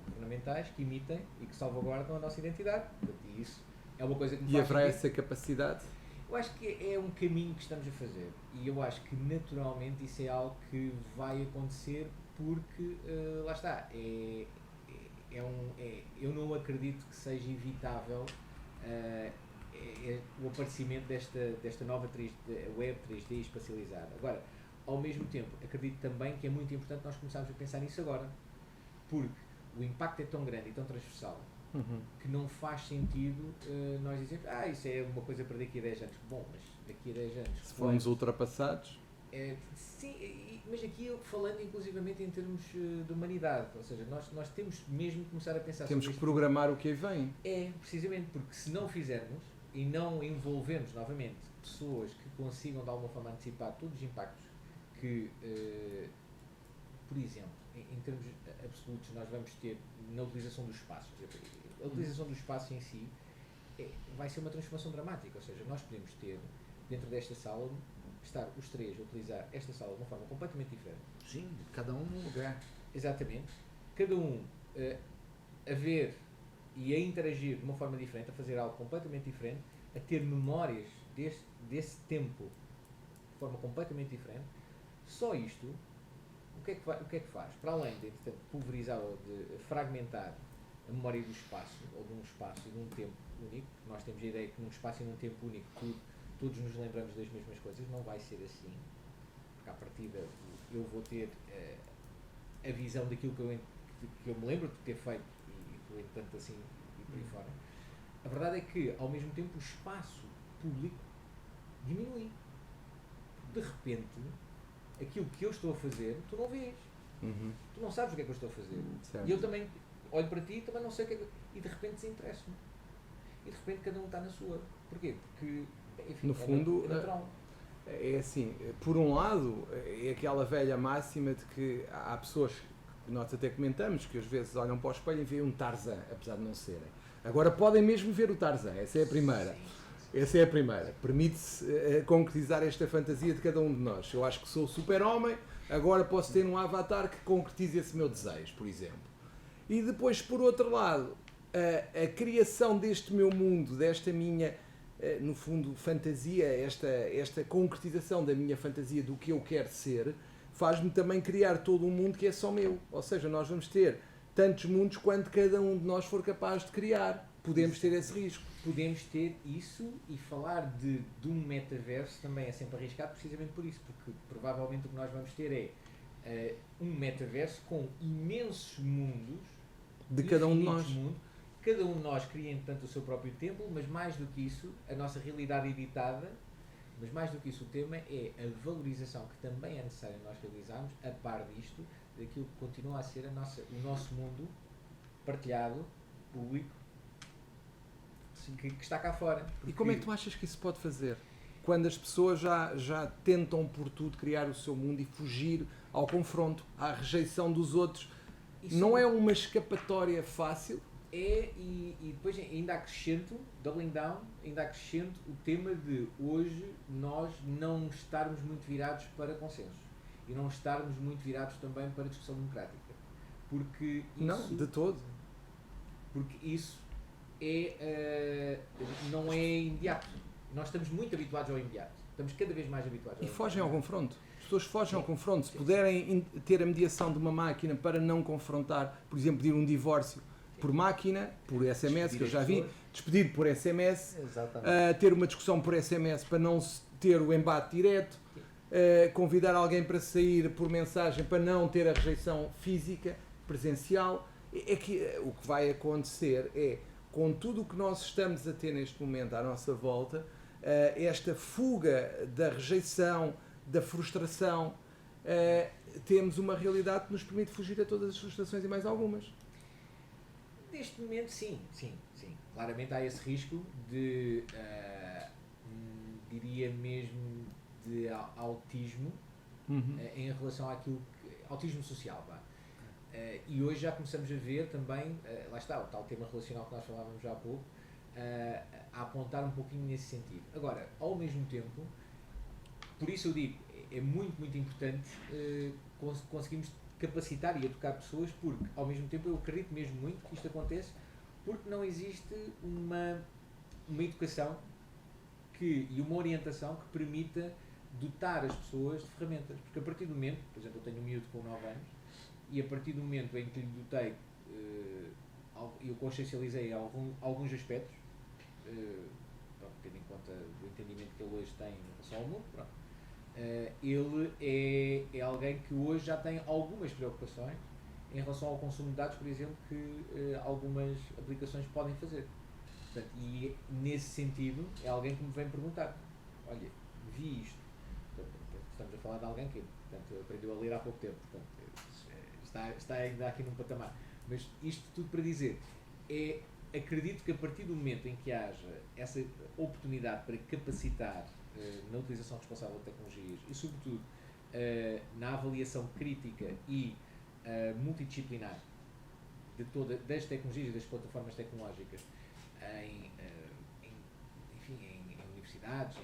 governamentais que emitem e que salvaguardam a nossa identidade. Portanto, e isso é uma coisa que me faz haverá sentido. essa capacidade? Eu acho que é um caminho que estamos a fazer e eu acho que naturalmente isso é algo que vai acontecer porque, lá está, eu não acredito que seja evitável o aparecimento desta nova web 3D espacializada. Agora, ao mesmo tempo, acredito também que é muito importante nós começarmos a pensar nisso agora, porque o impacto é tão grande e tão transversal que não faz sentido nós dizermos isso é uma coisa para daqui a 10 anos. Bom, mas daqui a 10 anos... Se formos ultrapassados... Sim, mas aqui eu falando inclusivamente em termos de humanidade, ou seja, nós temos mesmo que começar a pensar Temos sobre que programar o que aí vem. Precisamente, porque se não fizermos e não envolvermos novamente pessoas que consigam de alguma forma antecipar todos os impactos que, por exemplo, em termos absolutos nós vamos ter na utilização do espaço. A utilização do espaço em si vai ser uma transformação dramática, ou seja, nós podemos ter dentro desta sala estar os três a utilizar esta sala de uma forma completamente diferente. Sim, cada um num lugar. Exatamente. Cada um a ver e a interagir de uma forma diferente, a fazer algo completamente diferente, a ter memórias desse tempo de forma completamente diferente. Só isto, o que é que faz? Para além de pulverizar ou de fragmentar a memória do espaço, ou de um espaço e de um tempo único, nós temos a ideia que num espaço e num tempo único todos nos lembramos das mesmas coisas, não vai ser assim, porque à partida eu vou ter a visão daquilo que eu me lembro de ter feito e estou entanto assim e por aí fora. A verdade é que ao mesmo tempo o espaço público diminui. De repente, aquilo que eu estou a fazer, tu não vês. Tu não sabes o que é que eu estou a fazer. Certo. E eu também olho para ti e também não sei o que é que... E de repente desinteresso-me. E de repente cada um está na sua. Porquê? Porque, enfim, no fundo, é natural. É assim, por um lado, é aquela velha máxima de que há pessoas que nós até comentamos que às vezes olham para o espelho e veem um Tarzan, apesar de não serem. Agora podem mesmo ver o Tarzan, essa é a primeira. Essa é a primeira. Permite-se concretizar esta fantasia de cada um de nós. Eu acho que sou super-homem, agora posso ter um avatar que concretize esse meu desejo, por exemplo. E depois, por outro lado, a criação deste meu mundo, desta minha, no fundo, fantasia, esta concretização da minha fantasia do que eu quero ser, faz-me também criar todo um mundo que é só meu. Ou seja, nós vamos ter tantos mundos quanto cada um de nós for capaz de criar. Podemos ter esse risco. podemos ter isso, e falar de um metaverso também é sempre arriscado precisamente por isso, porque provavelmente o que nós vamos ter é um metaverso com imensos mundos de cada um de nós. Cada um de nós cria, entretanto, o seu próprio templo, mas mais do que isso, a nossa realidade editada, mas mais do que isso, o tema é a valorização que também é necessária nós realizarmos, a par disto, daquilo que continua a ser o nosso mundo partilhado, público, que está cá fora. E como é que tu achas que isso pode fazer? Quando as pessoas já tentam por tudo criar o seu mundo e fugir ao confronto, à rejeição dos outros, isso não é uma escapatória fácil? E depois ainda acrescento, doubling down, ainda acrescento o tema de hoje nós não estarmos muito virados para consensos e não estarmos muito virados também para a discussão democrática. Porque isso, não, de todo. Porque isso não é imediato. Nós estamos muito habituados ao imediato. Estamos cada vez mais habituados ao imediato. E fogem ao confronto. As pessoas fogem ao confronto. Se Sim. puderem ter a mediação de uma máquina para não confrontar, por exemplo, pedir um divórcio por máquina, por SMS, que eu já vi, despedir por SMS, ter uma discussão por SMS para não ter o embate direto, convidar alguém para sair por mensagem para não ter a rejeição física, presencial. É que o que vai acontecer é, com tudo o que nós estamos a ter neste momento à nossa volta, esta fuga da rejeição, da frustração, temos uma realidade que nos permite fugir a todas as frustrações e mais algumas. Neste momento, sim. Claramente há esse risco de, diria mesmo, de autismo, em relação àquilo autismo social, vá. E hoje já começamos a ver também, lá está, o tal tema relacional que nós falávamos já há pouco, a apontar um pouquinho nesse sentido. Agora, ao mesmo tempo, por isso eu digo, é muito, muito importante conseguirmos capacitar e educar pessoas, porque ao mesmo tempo eu acredito mesmo muito que isto acontece porque não existe uma educação e uma orientação que permita dotar as pessoas de ferramentas, porque a partir do momento, por exemplo, eu tenho um miúdo com 9 anos e a partir do momento em que lhe dotei, eu consciencializei alguns aspectos, tendo em conta o entendimento que ele hoje tem em relação ao mundo, ele é alguém que hoje já tem algumas preocupações em relação ao consumo de dados, por exemplo, que algumas aplicações podem fazer. Portanto, e nesse sentido é alguém que me vem perguntar, olha, vi isto. Portanto, estamos a falar de alguém que aprendeu a ler há pouco tempo, portanto, está ainda aqui num patamar. Mas isto tudo para dizer, acredito que a partir do momento em que haja essa oportunidade para capacitar na utilização responsável de tecnologias e, sobretudo, na avaliação crítica e multidisciplinar das tecnologias e das plataformas tecnológicas em universidades,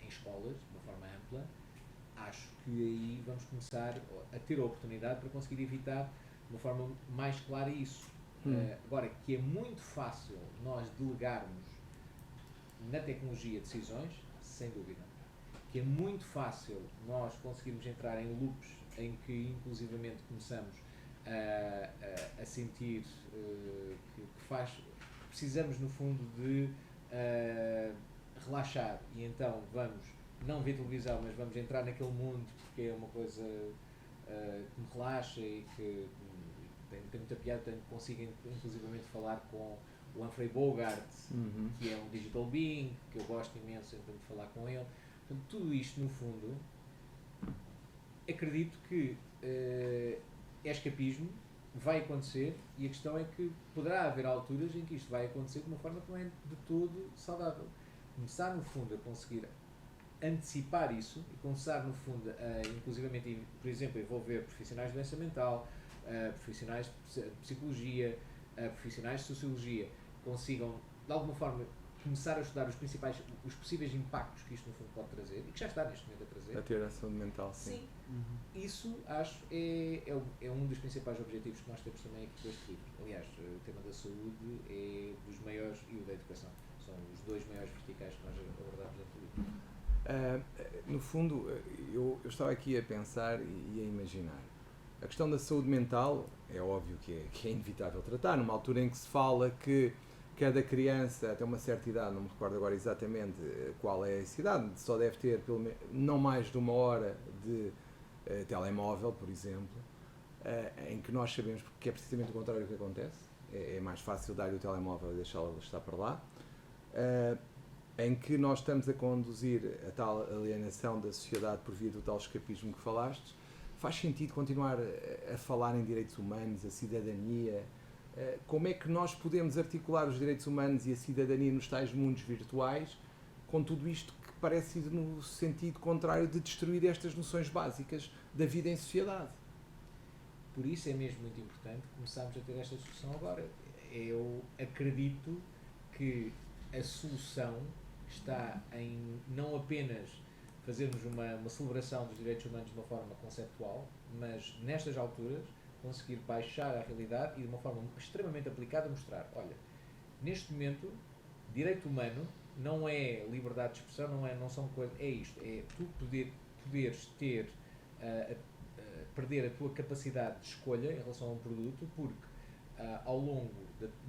em escolas, de uma forma ampla, acho que aí vamos começar a ter a oportunidade para conseguir evitar de uma forma mais clara isso. Agora, que é muito fácil nós delegarmos na tecnologia decisões, sem dúvida. Que é muito fácil nós conseguirmos entrar em loops em que inclusivamente começamos a sentir precisamos no fundo de relaxar e então vamos não ver televisão, mas vamos entrar naquele mundo porque é uma coisa que me relaxa e que tem muita piada, portanto consigo inclusivamente falar com o Humphrey Bogart, que é um digital being, que eu gosto imenso então, de falar com ele. Portanto, tudo isto, no fundo, acredito que é escapismo, vai acontecer, e a questão é que poderá haver alturas em que isto vai acontecer de uma forma que não é de todo saudável. Começar, no fundo, a conseguir antecipar isso e começar, no fundo, a, inclusivamente, por exemplo, envolver profissionais de doença mental, profissionais de psicologia, profissionais de sociologia, consigam, de alguma forma, começar a estudar os possíveis impactos que isto, no fundo, pode trazer, e que já está neste momento a trazer. A ter a saúde mental, sim. Isso, acho, é um dos principais objetivos que nós temos também aqui com este livro. Aliás, o tema da saúde é dos maiores, e o da educação, são os dois maiores verticais que nós abordamos dentro do livro. No fundo, eu estava aqui a pensar e a imaginar. A questão da saúde mental é óbvio que é inevitável tratar, numa altura em que se fala que cada criança, até uma certa idade, não me recordo agora exatamente qual é essa idade, só deve ter não mais de 1 hora de telemóvel, por exemplo, em que nós sabemos que é precisamente o contrário que acontece. É mais fácil dar-lhe o telemóvel e deixá-lo estar para lá. Em que nós estamos a conduzir a tal alienação da sociedade por via do tal escapismo que falaste. Faz sentido continuar a falar em direitos humanos, a cidadania? Como é que nós podemos articular os direitos humanos e a cidadania nos tais mundos virtuais com tudo isto que parece ir no sentido contrário de destruir estas noções básicas da vida em sociedade? Por isso é mesmo muito importante começarmos a ter esta discussão agora. Eu acredito que a solução está em não apenas fazermos uma celebração dos direitos humanos de uma forma conceptual, mas nestas alturas conseguir baixar a realidade e de uma forma extremamente aplicada mostrar, olha, neste momento, direito humano não é liberdade de expressão, não são coisas, é isto, é tu poderes ter, perder a tua capacidade de escolha em relação a um produto, porque ao longo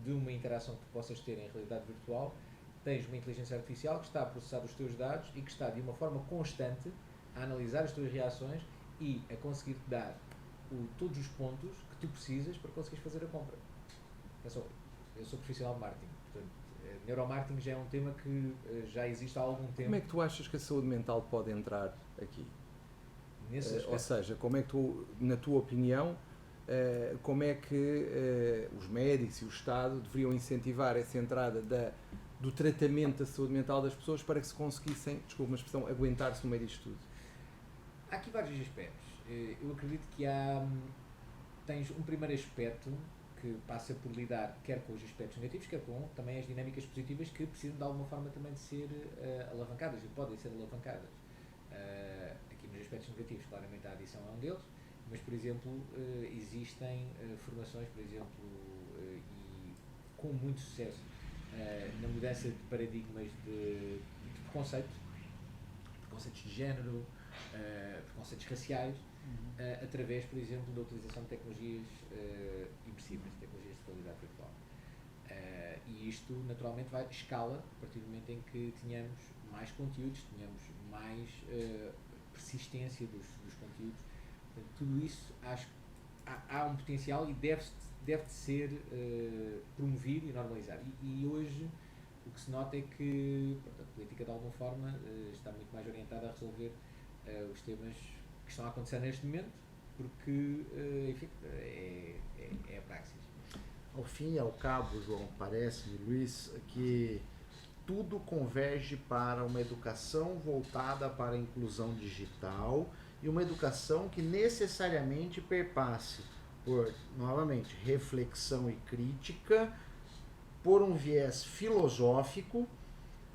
de uma interação que tu possas ter em realidade virtual, tens uma inteligência artificial que está a processar os teus dados e que está de uma forma constante a analisar as tuas reações e a conseguir-te dar todos os pontos que tu precisas para conseguires fazer a compra. Eu sou profissional de marketing, portanto, neuromarketing já é um tema que já existe há algum tempo. Como é que tu achas que a saúde mental pode entrar aqui? Ou seja, como é que tu, na tua opinião, como é que os médicos e o Estado deveriam incentivar essa entrada do tratamento da saúde mental das pessoas para que se conseguissem, desculpa uma expressão, aguentar-se no meio disto tudo? Há aqui vários aspectos. Eu acredito que tens um primeiro aspecto que passa por lidar quer com os aspectos negativos, quer com também as dinâmicas positivas que precisam de alguma forma também de ser alavancadas e podem ser alavancadas. Aqui nos aspectos negativos, claramente a adição é um deles, mas, por exemplo, existem formações, por exemplo, e com muito sucesso na mudança de paradigmas de preconceitos de género, preconceitos raciais, através, por exemplo, da utilização de tecnologias imersivas, de tecnologias de realidade virtual. E isto, naturalmente, vai escala a partir do momento em que tenhamos mais conteúdos, tenhamos mais persistência dos conteúdos. Portanto, tudo isso, acho que há um potencial e deve ser promovido e normalizado. E hoje o que se nota é que a política, de alguma forma, está muito mais orientada a resolver os temas que estão a acontecer neste momento, porque, enfim, é a praxis. Ao fim e ao cabo, João, parece-me, Luiz, que tudo converge para uma educação voltada para a inclusão digital e uma educação que necessariamente perpasse por, novamente, reflexão e crítica, por um viés filosófico,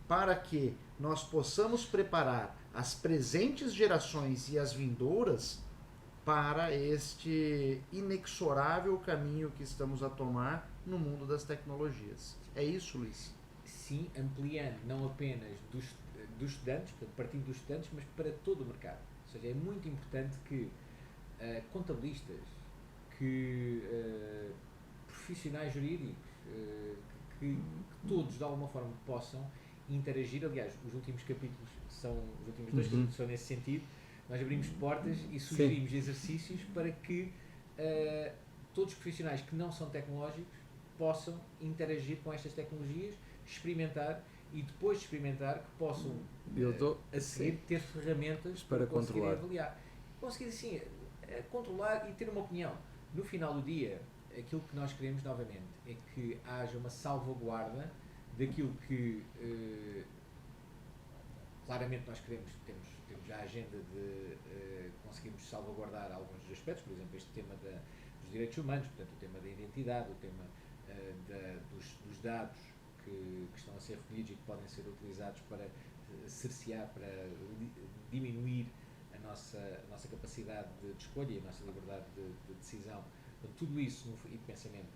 para que nós possamos preparar as presentes gerações e as vindouras para este inexorável caminho que estamos a tomar no mundo das tecnologias. É isso, Luiz? Sim, ampliando não apenas dos estudantes, portanto, partindo dos estudantes, mas para todo o mercado. Ou seja, é muito importante que contabilistas, que profissionais jurídicos, que todos de alguma forma possam interagir. Aliás, os últimos capítulos os últimos 2 capítulos são nesse sentido. Nós abrimos portas e sugerimos exercícios para que todos os profissionais que não são tecnológicos possam interagir com estas tecnologias, experimentar e depois de experimentar que possam a seguir ter ferramentas para conseguir avaliar. Conseguir assim controlar e ter uma opinião. No final do dia, aquilo que nós queremos novamente é que haja uma salvaguarda daquilo que claramente nós queremos, temos já a agenda de conseguirmos salvaguardar alguns dos aspectos, por exemplo, este tema dos direitos humanos, portanto o tema da identidade, o tema dos dados que estão a ser recolhidos e que podem ser utilizados para cercear, para diminuir a nossa capacidade de escolha e a nossa liberdade de decisão. Portanto, tudo isso, e de pensamento,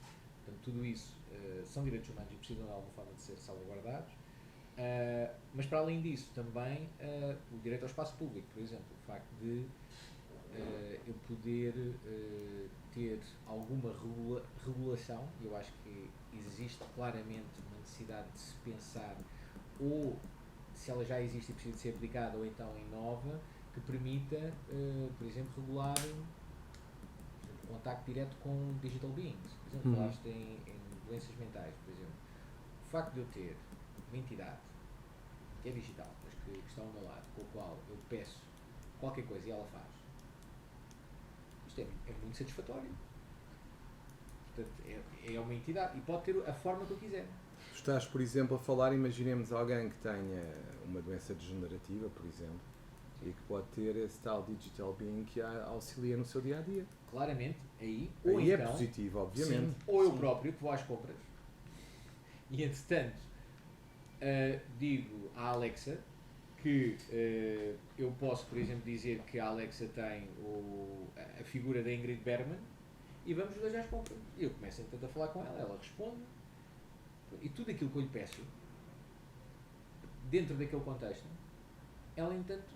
portanto, tudo isso são direitos humanos e precisam de alguma forma de ser salvaguardados. Mas para além disso também o direito ao espaço público, por exemplo, o facto de eu poder ter alguma regulação. Eu acho que existe claramente uma necessidade de se pensar, ou se ela já existe e precisa de ser aplicada, ou então inova, que permita, por exemplo, regular o contacto direto com digital beings. Por exemplo, falaste em doenças mentais, por exemplo. O facto de eu ter uma entidade que é digital, mas que está ao meu lado, com a qual eu peço qualquer coisa e ela faz, isto é muito satisfatório. Portanto, é uma entidade e pode ter a forma que eu quiser. Estás, por exemplo, a falar, imaginemos alguém que tenha uma doença degenerativa, por exemplo, e que pode ter esse tal digital being que a auxilia no seu dia-a-dia. Claramente, aí Ou então, é positivo, obviamente. Sim, ou eu próprio que vou às compras e, entretanto, digo à Alexa que eu posso, por exemplo, dizer que a Alexa tem a figura da Ingrid Bergman e vamos os dois às compras. E eu começo, entretanto, a falar com ela responde. E tudo aquilo que eu lhe peço, dentro daquele contexto, ela, entanto...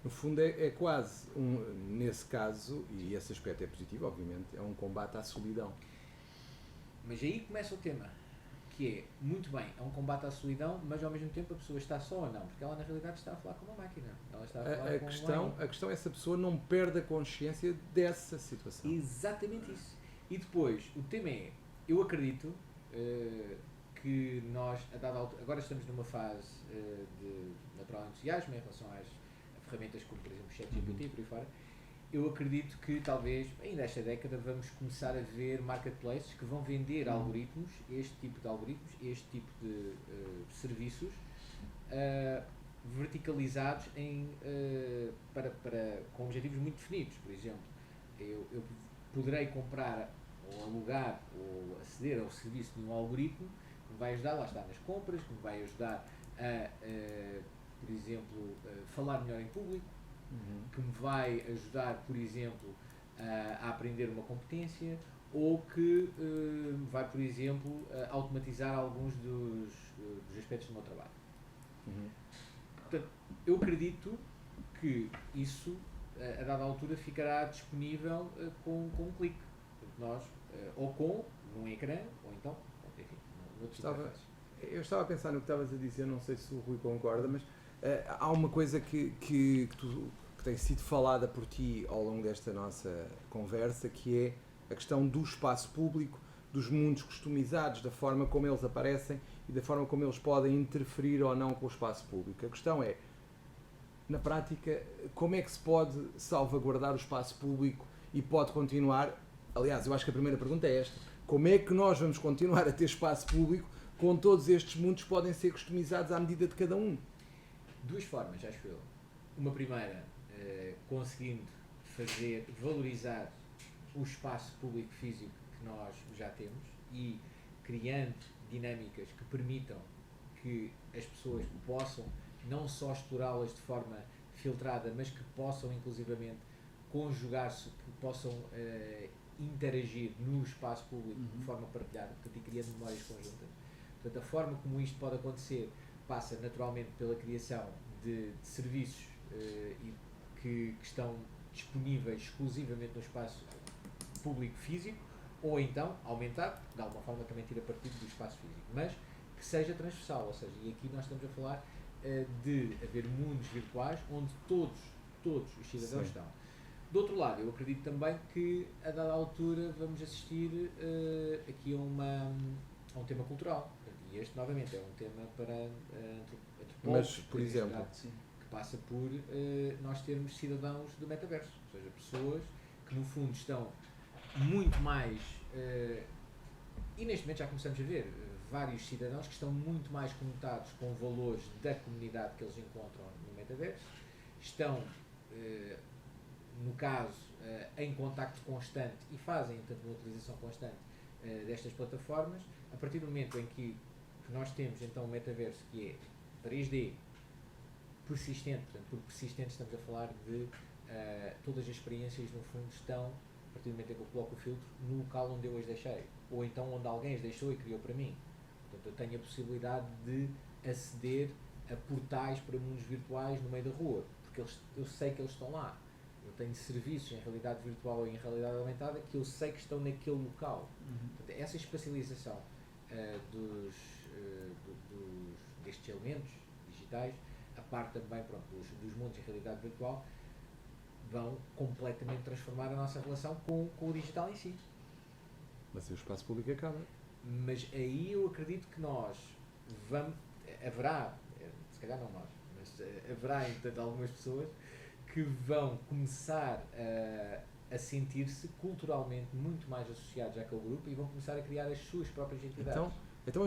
No fundo, é quase, nesse caso, e esse aspecto é positivo, obviamente, é um combate à solidão. Mas aí começa o tema, que é, muito bem, é um combate à solidão, mas ao mesmo tempo a pessoa está só ou não, porque ela na realidade está a falar com uma máquina. Ela está a falar com a questão é se a pessoa não perde a consciência dessa situação. Exatamente isso. E depois, o tema é, eu acredito que nós, a dada altura, agora estamos numa fase de natural entusiasmo em relação às ferramentas como, por exemplo, o ChatGPT e por aí fora. Eu acredito que talvez, ainda esta década, vamos começar a ver marketplaces que vão vender algoritmos, este tipo de algoritmos, este tipo de serviços verticalizados com objetivos muito definidos. Por exemplo, eu poderei comprar ou alugar ou aceder ao serviço de um algoritmo que me vai ajudar, lá está, nas compras, que me vai ajudar a por exemplo, falar melhor em público, que me vai ajudar, por exemplo, a aprender uma competência, ou que vai, por exemplo, automatizar alguns dos aspectos do meu trabalho. Portanto, eu acredito que isso, a dada altura, ficará disponível com um clique. Portanto, nós, ou com num ecrã, ou então, enfim, eu estava a pensar no que estavas a dizer, não sei se o Rui concorda, mas há uma coisa que tem sido falada por ti ao longo desta nossa conversa, que é a questão do espaço público, dos mundos customizados, da forma como eles aparecem e da forma como eles podem interferir ou não com o espaço público. A questão é, na prática, como é que se pode salvaguardar o espaço público e pode continuar... Aliás, eu acho que a primeira pergunta é esta. Como é que nós vamos continuar a ter espaço público quando todos estes mundos podem ser customizados à medida de cada um? Duas formas, acho eu. Uma primeira, conseguindo valorizar o espaço público físico que nós já temos e criando dinâmicas que permitam que as pessoas possam não só explorá-las de forma filtrada, mas que possam inclusivamente conjugar-se, que possam interagir no espaço público de forma partilhada, portanto, e criando memórias conjuntas. Portanto, a forma como isto pode acontecer passa naturalmente pela criação de serviços que estão disponíveis exclusivamente no espaço público físico, ou então aumentar, de alguma forma também tira partido do espaço físico, mas que seja transversal, ou seja, e aqui nós estamos a falar de haver mundos virtuais onde todos os cidadãos estão. Do outro lado, eu acredito também que a dada altura vamos assistir aqui a um tema cultural. E este, novamente, é um tema para antropólogos, mas, por exemplo, que passa por nós termos cidadãos do metaverso, ou seja, pessoas que no fundo estão muito mais, e neste momento já começamos a ver vários cidadãos que estão muito mais conectados com valores da comunidade que eles encontram no metaverso, estão, no caso, em contacto constante e fazem, portanto, uma utilização constante destas plataformas. A partir do momento em que nós temos então um metaverso que é 3D, persistente, portanto, por persistente estamos a falar de todas as experiências no fundo estão, a partir do momento em que eu coloco o filtro, no local onde eu as deixei, ou então onde alguém as deixou e criou para mim. Portanto, eu tenho a possibilidade de aceder a portais para mundos virtuais no meio da rua, porque eu sei que eles estão lá. Eu tenho serviços em realidade virtual ou em realidade aumentada que eu sei que estão naquele local. Portanto, essa espacialização destes elementos digitais, a parte também pronto, dos mundos em realidade virtual, vão completamente transformar a nossa relação com o digital em si. Mas aí o espaço público acaba. Mas aí eu acredito que haverá, se calhar não nós, mas haverá entretanto algumas pessoas que vão começar a sentir-se culturalmente muito mais associados àquele grupo e vão começar a criar as suas próprias entidades. Então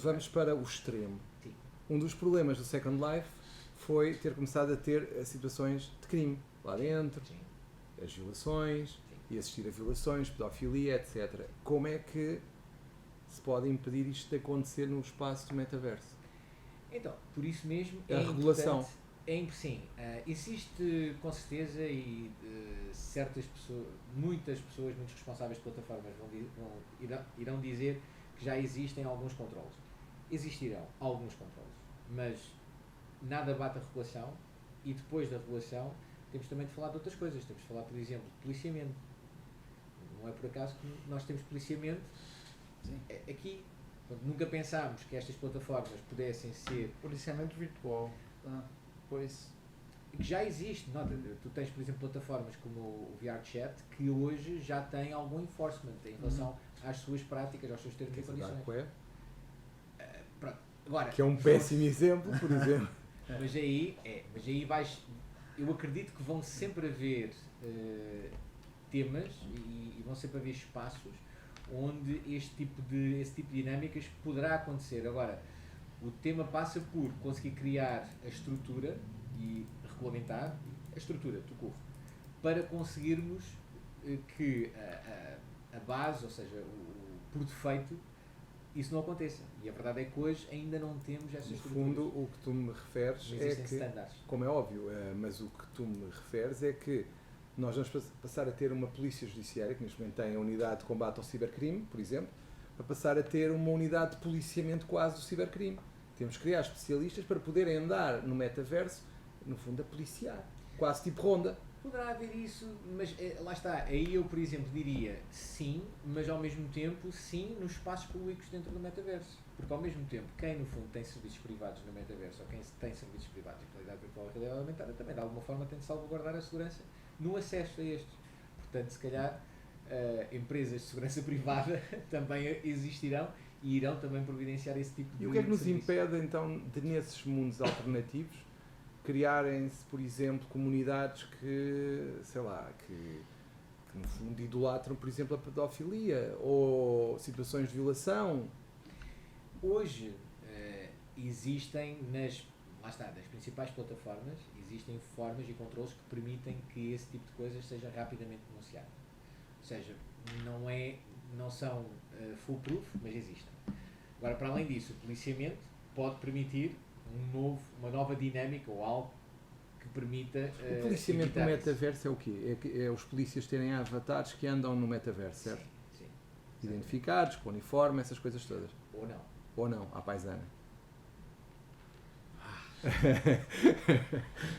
vamos para o extremo. Sim. Um dos problemas do Second Life foi ter começado a ter situações de crime lá dentro, Sim. as violações, e assistir a violações, pedofilia, etc. Como é que se pode impedir isto de acontecer no espaço do metaverso? Então, por isso mesmo A regulação. Sim, existe com certeza e certas pessoas, muitas responsáveis de plataformas irão dizer que já existem alguns controles. Existirão alguns controles, mas nada bate a regulação e depois da regulação temos também de falar de outras coisas. Temos de falar, por exemplo, de policiamento. Não é por acaso que nós temos policiamento aqui. Nunca pensámos que estas plataformas pudessem ser... Policiamento virtual. Pois. Que já existe. Nota, tu tens, por exemplo, plataformas como o VRChat que hoje já têm algum enforcement em relação às suas práticas, aos seus termos e condições. Pronto. Agora, que é um péssimo exemplo, por exemplo. Mas aí eu acredito que vão sempre haver temas e vão sempre haver espaços onde esse tipo de dinâmicas poderá acontecer. Agora, o tema passa por conseguir criar a estrutura e regulamentar a estrutura, para conseguirmos que a base, ou seja, por defeito, isso não aconteça. E a verdade é que hoje ainda não temos essa estrutura. No fundo, o que tu me referes é que, standards. como é óbvio, mas o que tu me referes é que nós vamos passar a ter uma polícia judiciária, que neste momento tem a unidade de combate ao cibercrime, por exemplo, para passar a ter uma unidade de policiamento quase do cibercrime. Temos que criar especialistas para poderem andar no metaverso, no fundo, a policiar. Quase tipo ronda. Poderá haver isso, mas lá está. Aí eu, por exemplo, diria sim, mas ao mesmo tempo sim nos espaços públicos dentro do metaverso. Porque ao mesmo tempo, quem no fundo tem serviços privados no metaverso, ou quem tem serviços privados em realidade virtual e realidade aumentada, também de alguma forma tem de salvaguardar a segurança no acesso a estes. Portanto, se calhar, empresas de segurança privada também existirão e irão também providenciar esse tipo de... E o que é que nos impede, então, de nesses mundos alternativos criarem-se, por exemplo, comunidades que, sei lá, que no fundo idolatram, por exemplo, a pedofilia ou situações de violação? Hoje existem das principais plataformas, existem formas e controles que permitem que esse tipo de coisas seja rapidamente denunciado. Ou seja, não são foolproof, mas existem. Agora, para além disso, o policiamento pode permitir uma nova dinâmica ou algo que permita... O policiamento no metaverso é o quê? É os polícias terem avatares que andam no metaverso, certo? Sim. Identificados, com uniforme, essas coisas todas. Ou não, à paisana.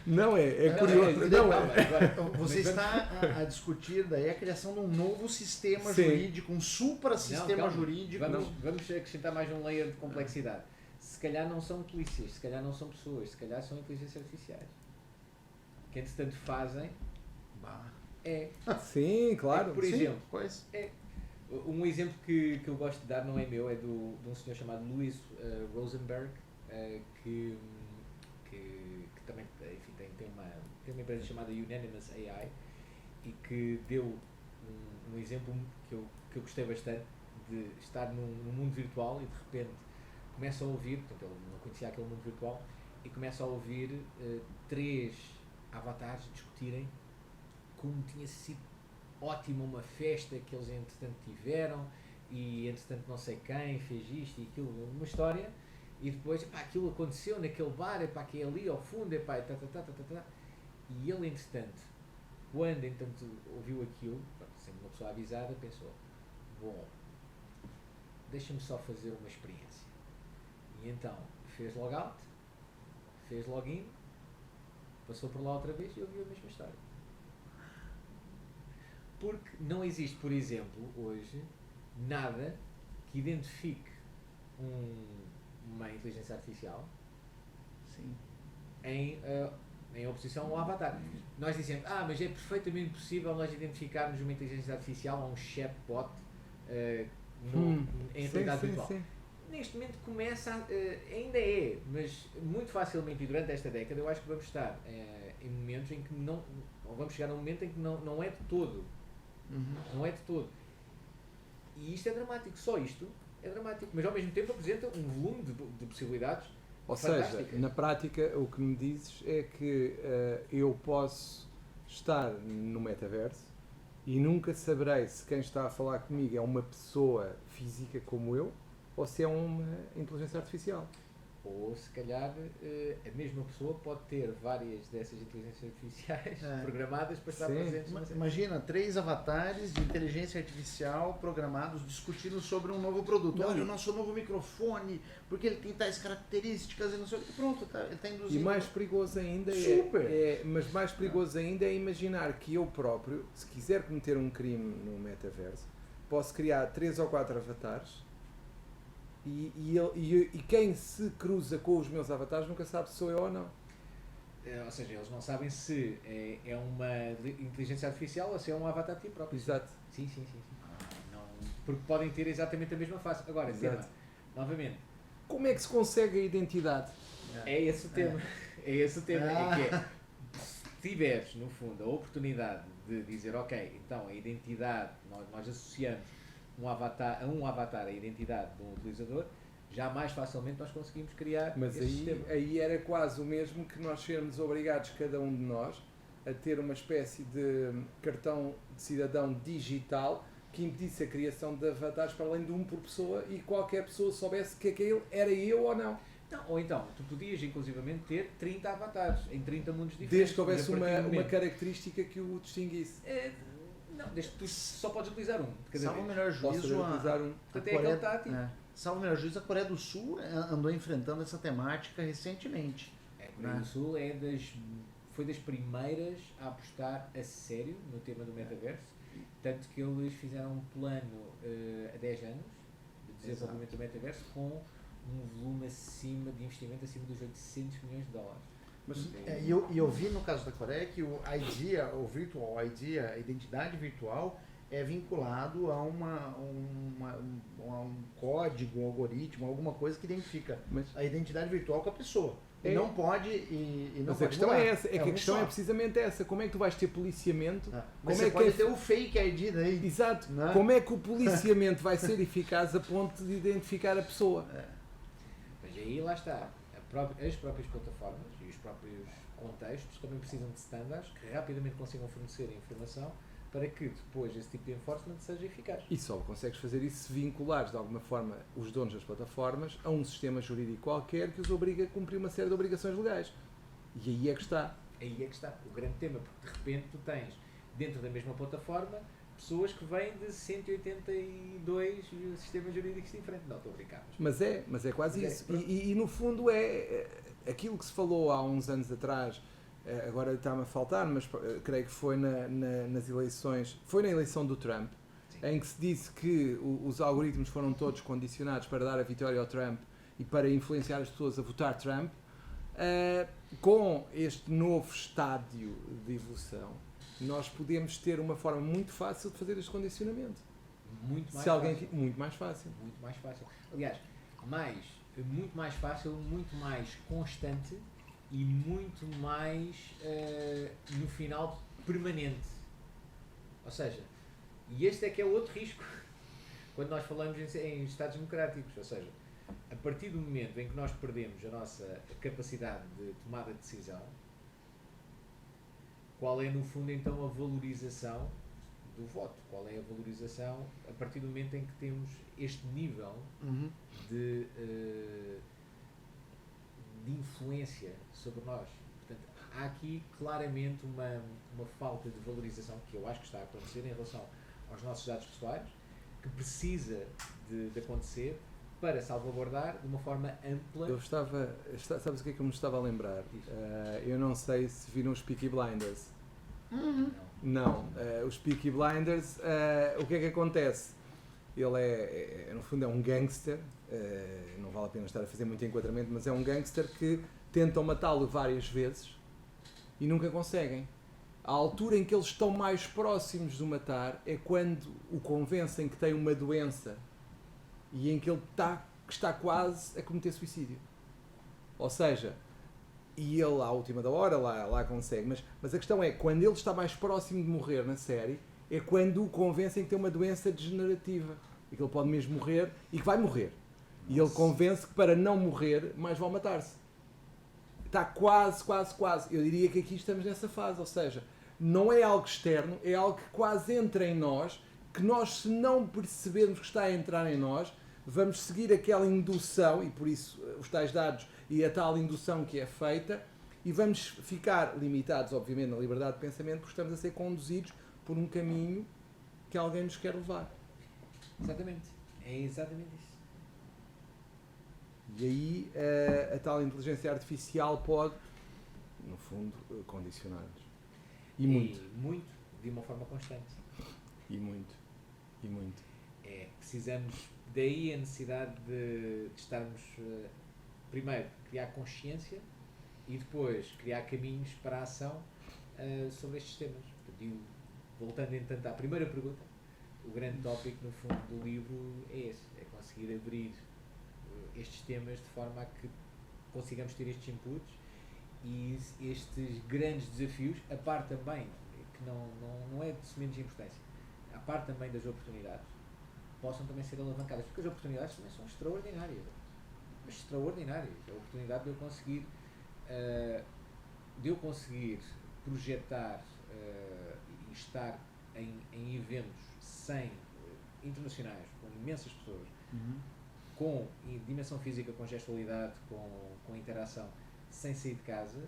Não é curioso. Você está a discutir daí a criação de um novo sistema jurídico, um supra-sistema jurídico. Vamos acrescentar mais um layer de complexidade. Se calhar não são polícias, se calhar não são pessoas, se calhar são inteligências artificiais. Que entretanto fazem. Sim, claro. Por exemplo, um exemplo que eu gosto de dar não é meu, é de um senhor chamado Louis Rosenberg, que também tem uma empresa chamada Unanimous AI e que deu um exemplo que eu gostei bastante de estar num mundo virtual e de repente começa a ouvir, portanto ele não conhecia aquele mundo virtual, e começa a ouvir 3 avatares discutirem como tinha sido ótima uma festa que eles entretanto tiveram e entretanto não sei quem fez isto e aquilo, uma história. E depois, aquilo aconteceu naquele bar, que é ali ao fundo, e ele, entretanto, quando ouviu aquilo, sendo uma pessoa avisada, pensou, bom, deixa-me só fazer uma experiência. E então, fez logout, fez login, passou por lá outra vez e ouviu a mesma história. Porque não existe, por exemplo, hoje, nada que identifique uma inteligência artificial Sim. em oposição ao avatar. Nós dizemos, mas é perfeitamente possível nós identificarmos uma inteligência artificial ou um chatbot em realidade virtual. Sim. Neste momento ainda mas muito facilmente, e durante esta década, eu acho que vamos estar em momentos em que ou vamos chegar a um momento em que não é de todo. Não é de todo. E isto é dramático, só isto é dramático, mas ao mesmo tempo apresenta um volume de possibilidades. Ou seja, na prática, o que me dizes é que eu posso estar no metaverso e nunca saberei se quem está a falar comigo é uma pessoa física como eu ou se é uma inteligência artificial. Ou se calhar a mesma pessoa pode ter várias dessas inteligências artificiais programadas para estar presentes. Imagina 3 avatares de inteligência artificial programados discutindo sobre um novo produto. Olha, o nosso novo microfone, porque ele tem tais características e não sei o que. Pronto, ele está induzindo. E mais perigoso ainda mas mais perigoso ainda é imaginar que eu próprio, se quiser cometer um crime no metaverso, posso criar 3 ou 4 avatares. E quem se cruza com os meus avatares nunca sabe se sou eu ou não. Ou seja, eles não sabem se é uma inteligência artificial ou se é um avatar de ti próprio. Exato. Sim. Não, porque podem ter exatamente a mesma face. Agora, tema, novamente. Como é que se consegue a identidade? É esse o tema. É esse o tema. É que se tiveres, no fundo, a oportunidade de dizer, ok, então a identidade, nós associamos a um avatar a identidade de um utilizador, já mais facilmente nós conseguimos criar mas esse sistema. Aí era quase o mesmo que nós sermos obrigados, cada um de nós, a ter uma espécie de cartão de cidadão digital que impedisse a criação de avatares para além de um por pessoa e qualquer pessoa soubesse que aquele era eu ou não. Ou então, tu podias inclusivamente ter 30 avatares em 30 mundos diferentes. Desde que houvesse uma característica que o distinguisse. Não, desde que tu só podes utilizar um. Salvo o melhor juízo, salvo o melhor juízo, a Coreia do Sul andou enfrentando essa temática recentemente. A Coreia do Sul foi das primeiras a apostar a sério no tema do metaverso, tanto que eles fizeram um plano a 10 anos de desenvolvimento do metaverso com um volume de investimento acima dos 800 milhões de dólares. E eu vi no caso da Coreia que o Virtual ID, a identidade virtual, é vinculado a um código, um algoritmo, alguma coisa que identifica a identidade virtual com a pessoa. E não pode. Mas a questão é essa, que a questão é precisamente essa. Como é que tu vais ter policiamento? Mas você pode ter o fake ID daí. Exato. Como é que o policiamento vai ser eficaz a ponto de identificar a pessoa? Mas aí lá está. As próprias plataformas e os próprios contextos também precisam de standards que rapidamente consigam fornecer a informação para que depois esse tipo de enforcement seja eficaz. E só consegues fazer isso se vinculares de alguma forma os donos das plataformas a um sistema jurídico qualquer que os obriga a cumprir uma série de obrigações legais. E aí é que está. Aí é que está o grande tema, porque de repente tu tens dentro da mesma plataforma pessoas que vêm de 182 sistemas jurídicos diferentes. Não, estou a brincar. Mas é quase isso. E no fundo é aquilo que se falou há uns anos atrás, agora está-me a faltar, mas creio que foi nas eleições, foi na eleição do Trump, em que se disse que os algoritmos foram todos condicionados para dar a vitória ao Trump e para influenciar as pessoas a votar Trump. Com este novo estádio de evolução, nós podemos ter uma forma muito fácil de fazer este condicionamento. Muito mais fácil. Muito mais fácil. Muito mais fácil. Aliás, muito mais fácil, muito mais constante e muito mais, no final, permanente. Ou seja, e este é que é o outro risco quando nós falamos em Estados democráticos. Ou seja, a partir do momento em que nós perdemos a nossa capacidade de tomada de decisão, qual é, no fundo, então, a valorização do voto? Qual é a valorização a partir do momento em que temos este nível de influência sobre nós? Portanto, há aqui claramente uma falta de valorização que eu acho que está a acontecer em relação aos nossos dados pessoais, que precisa de acontecer para salvaguardar de uma forma ampla. Sabes o que é que eu me estava a lembrar? Eu não sei se viram os Peaky Blinders. Não. Os Peaky Blinders, o que é que acontece? Ele no fundo, é um gangster, não vale a pena estar a fazer muito enquadramento, mas é um gangster que tentam matá-lo várias vezes e nunca conseguem. A altura em que eles estão mais próximos de o matar é quando o convencem que tem uma doença e em que ele está quase a cometer suicídio. Ou seja, e ele à última da hora lá consegue, mas a questão é, quando ele está mais próximo de morrer na série, é quando o convencem que tem uma doença degenerativa e que ele pode mesmo morrer e que vai morrer. E ele convence que para não morrer, mais vale matar-se. Está quase. Eu diria que aqui estamos nessa fase, ou seja, não é algo externo, é algo que quase entra em nós, que nós, se não percebermos que está a entrar em nós, vamos seguir aquela indução, e por isso os tais dados e a tal indução que é feita, e vamos ficar limitados, obviamente, na liberdade de pensamento, porque estamos a ser conduzidos por um caminho que alguém nos quer levar. Exatamente. É exatamente isso. E aí a tal inteligência artificial pode, no fundo, condicionar-nos. E muito. De uma forma constante. E muito. Precisamos, daí a necessidade de estarmos, primeiro, criar consciência e depois criar caminhos para a ação sobre estes temas. Portanto, voltando, entanto, à primeira pergunta, o grande tópico, no fundo, do livro é esse, é conseguir abrir estes temas de forma a que consigamos ter estes inputs e estes grandes desafios, a par também, que não é de menos importância, a par também das oportunidades, possam também ser alavancadas, porque as oportunidades também são extraordinárias. Mas extraordinárias. A oportunidade de eu conseguir projetar e estar em eventos internacionais, com imensas pessoas, com dimensão física, com gestualidade, com interação, sem sair de casa,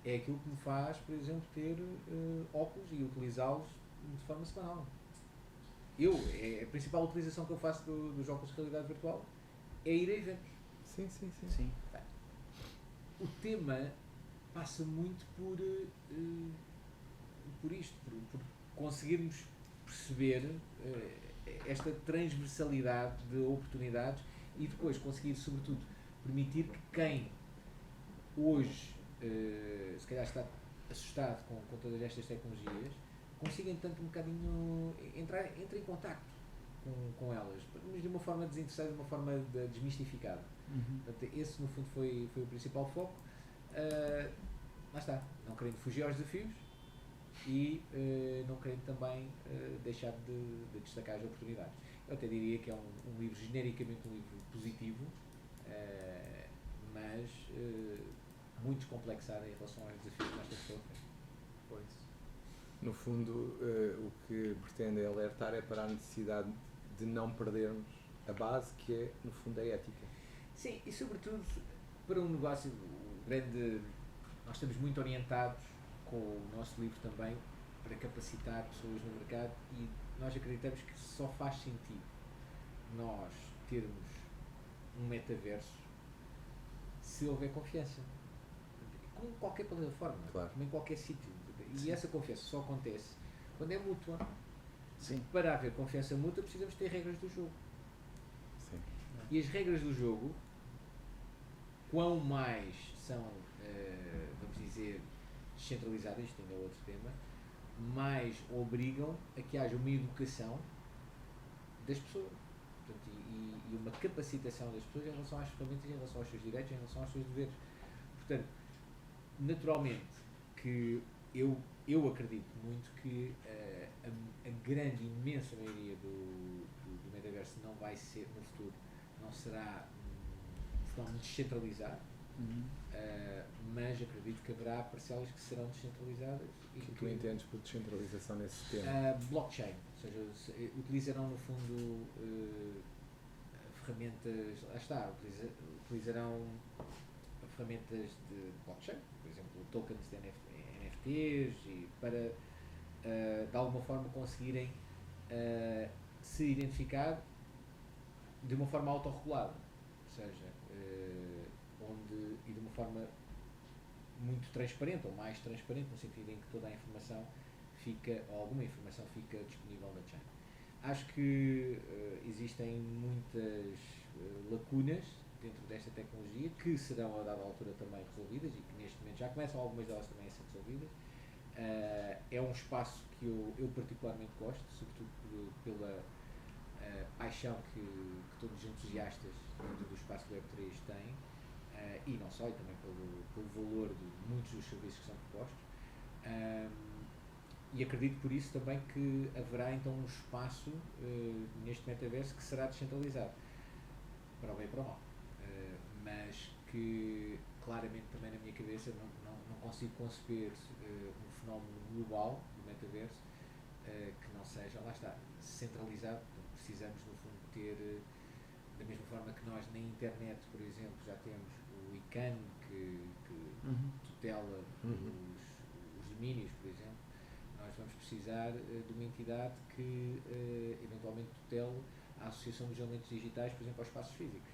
é aquilo que me faz, por exemplo, ter óculos e utilizá-los de forma semanal. A principal utilização que eu faço dos óculos de realidade virtual é ir a eventos. Sim. Bem, o tema passa muito por isto, por conseguirmos perceber esta transversalidade de oportunidades e depois conseguir, sobretudo, permitir que quem hoje se calhar está assustado com todas estas tecnologias consiga, entanto, um bocadinho entre em contacto com elas, mas de uma forma desinteressada, de uma forma desmistificada. Portanto, esse, no fundo, foi o principal foco. Lá está, não querendo fugir aos desafios e não querendo também deixar de destacar as oportunidades. Eu até diria que é um livro, genericamente um livro positivo, mas muito descomplexado em relação aos desafios que nós temos pela frente. Pois. No fundo, o que pretende alertar é para a necessidade de não perdermos a base, que é, no fundo, a ética. Sim, e sobretudo para um negócio grande, nós estamos muito orientados com o nosso livro também para capacitar pessoas no mercado e nós acreditamos que só faz sentido nós termos um metaverso se houver confiança. Como em qualquer plataforma, claro, como em qualquer sítio. E essa confiança só acontece quando é mútua. Sim. Para haver confiança mútua precisamos ter regras do jogo. Sim. E as regras do jogo, quão mais são, vamos dizer, descentralizadas, isto ainda é outro tema, mais obrigam a que haja uma educação das pessoas. Portanto, e uma capacitação das pessoas em relação às ferramentas, em relação aos seus direitos, em relação aos seus deveres. Portanto, naturalmente que eu acredito muito que a grande, imensa maioria do metaverso não vai ser, no futuro, não será um fenómeno descentralizado, mas acredito que haverá parcelas que serão descentralizadas. O que tu entendes por descentralização nesse tema? Blockchain, ou seja, utilizarão no fundo ferramentas, lá está, utilizarão ferramentas de blockchain, por exemplo, tokens de NFTs, e para de alguma forma conseguirem se identificar de uma forma autorregulada, ou seja, e de uma forma muito transparente, ou mais transparente, no sentido em que toda a informação ou alguma informação fica disponível na chain. Acho que existem muitas lacunas dentro desta tecnologia que serão a dada altura também resolvidas e que neste momento já começam algumas delas também a ser resolvidas. É um espaço que eu particularmente gosto, sobretudo pela paixão que todos os entusiastas dentro do espaço Web3 têm, e não só, e também pelo valor de muitos dos serviços que são propostos. E acredito por isso também que haverá então um espaço neste metaverso que será descentralizado, para o bem e para o mal, mas que claramente também na minha cabeça não consigo conceber um fenómeno global do metaverso que não seja, lá está, centralizado. Portanto, precisamos no fundo ter, da mesma forma que nós na internet, por exemplo, já temos o ICANN que tutela os domínios, por exemplo. Nós vamos precisar de uma entidade que eventualmente tutele a associação dos elementos digitais, por exemplo, aos espaços físicos.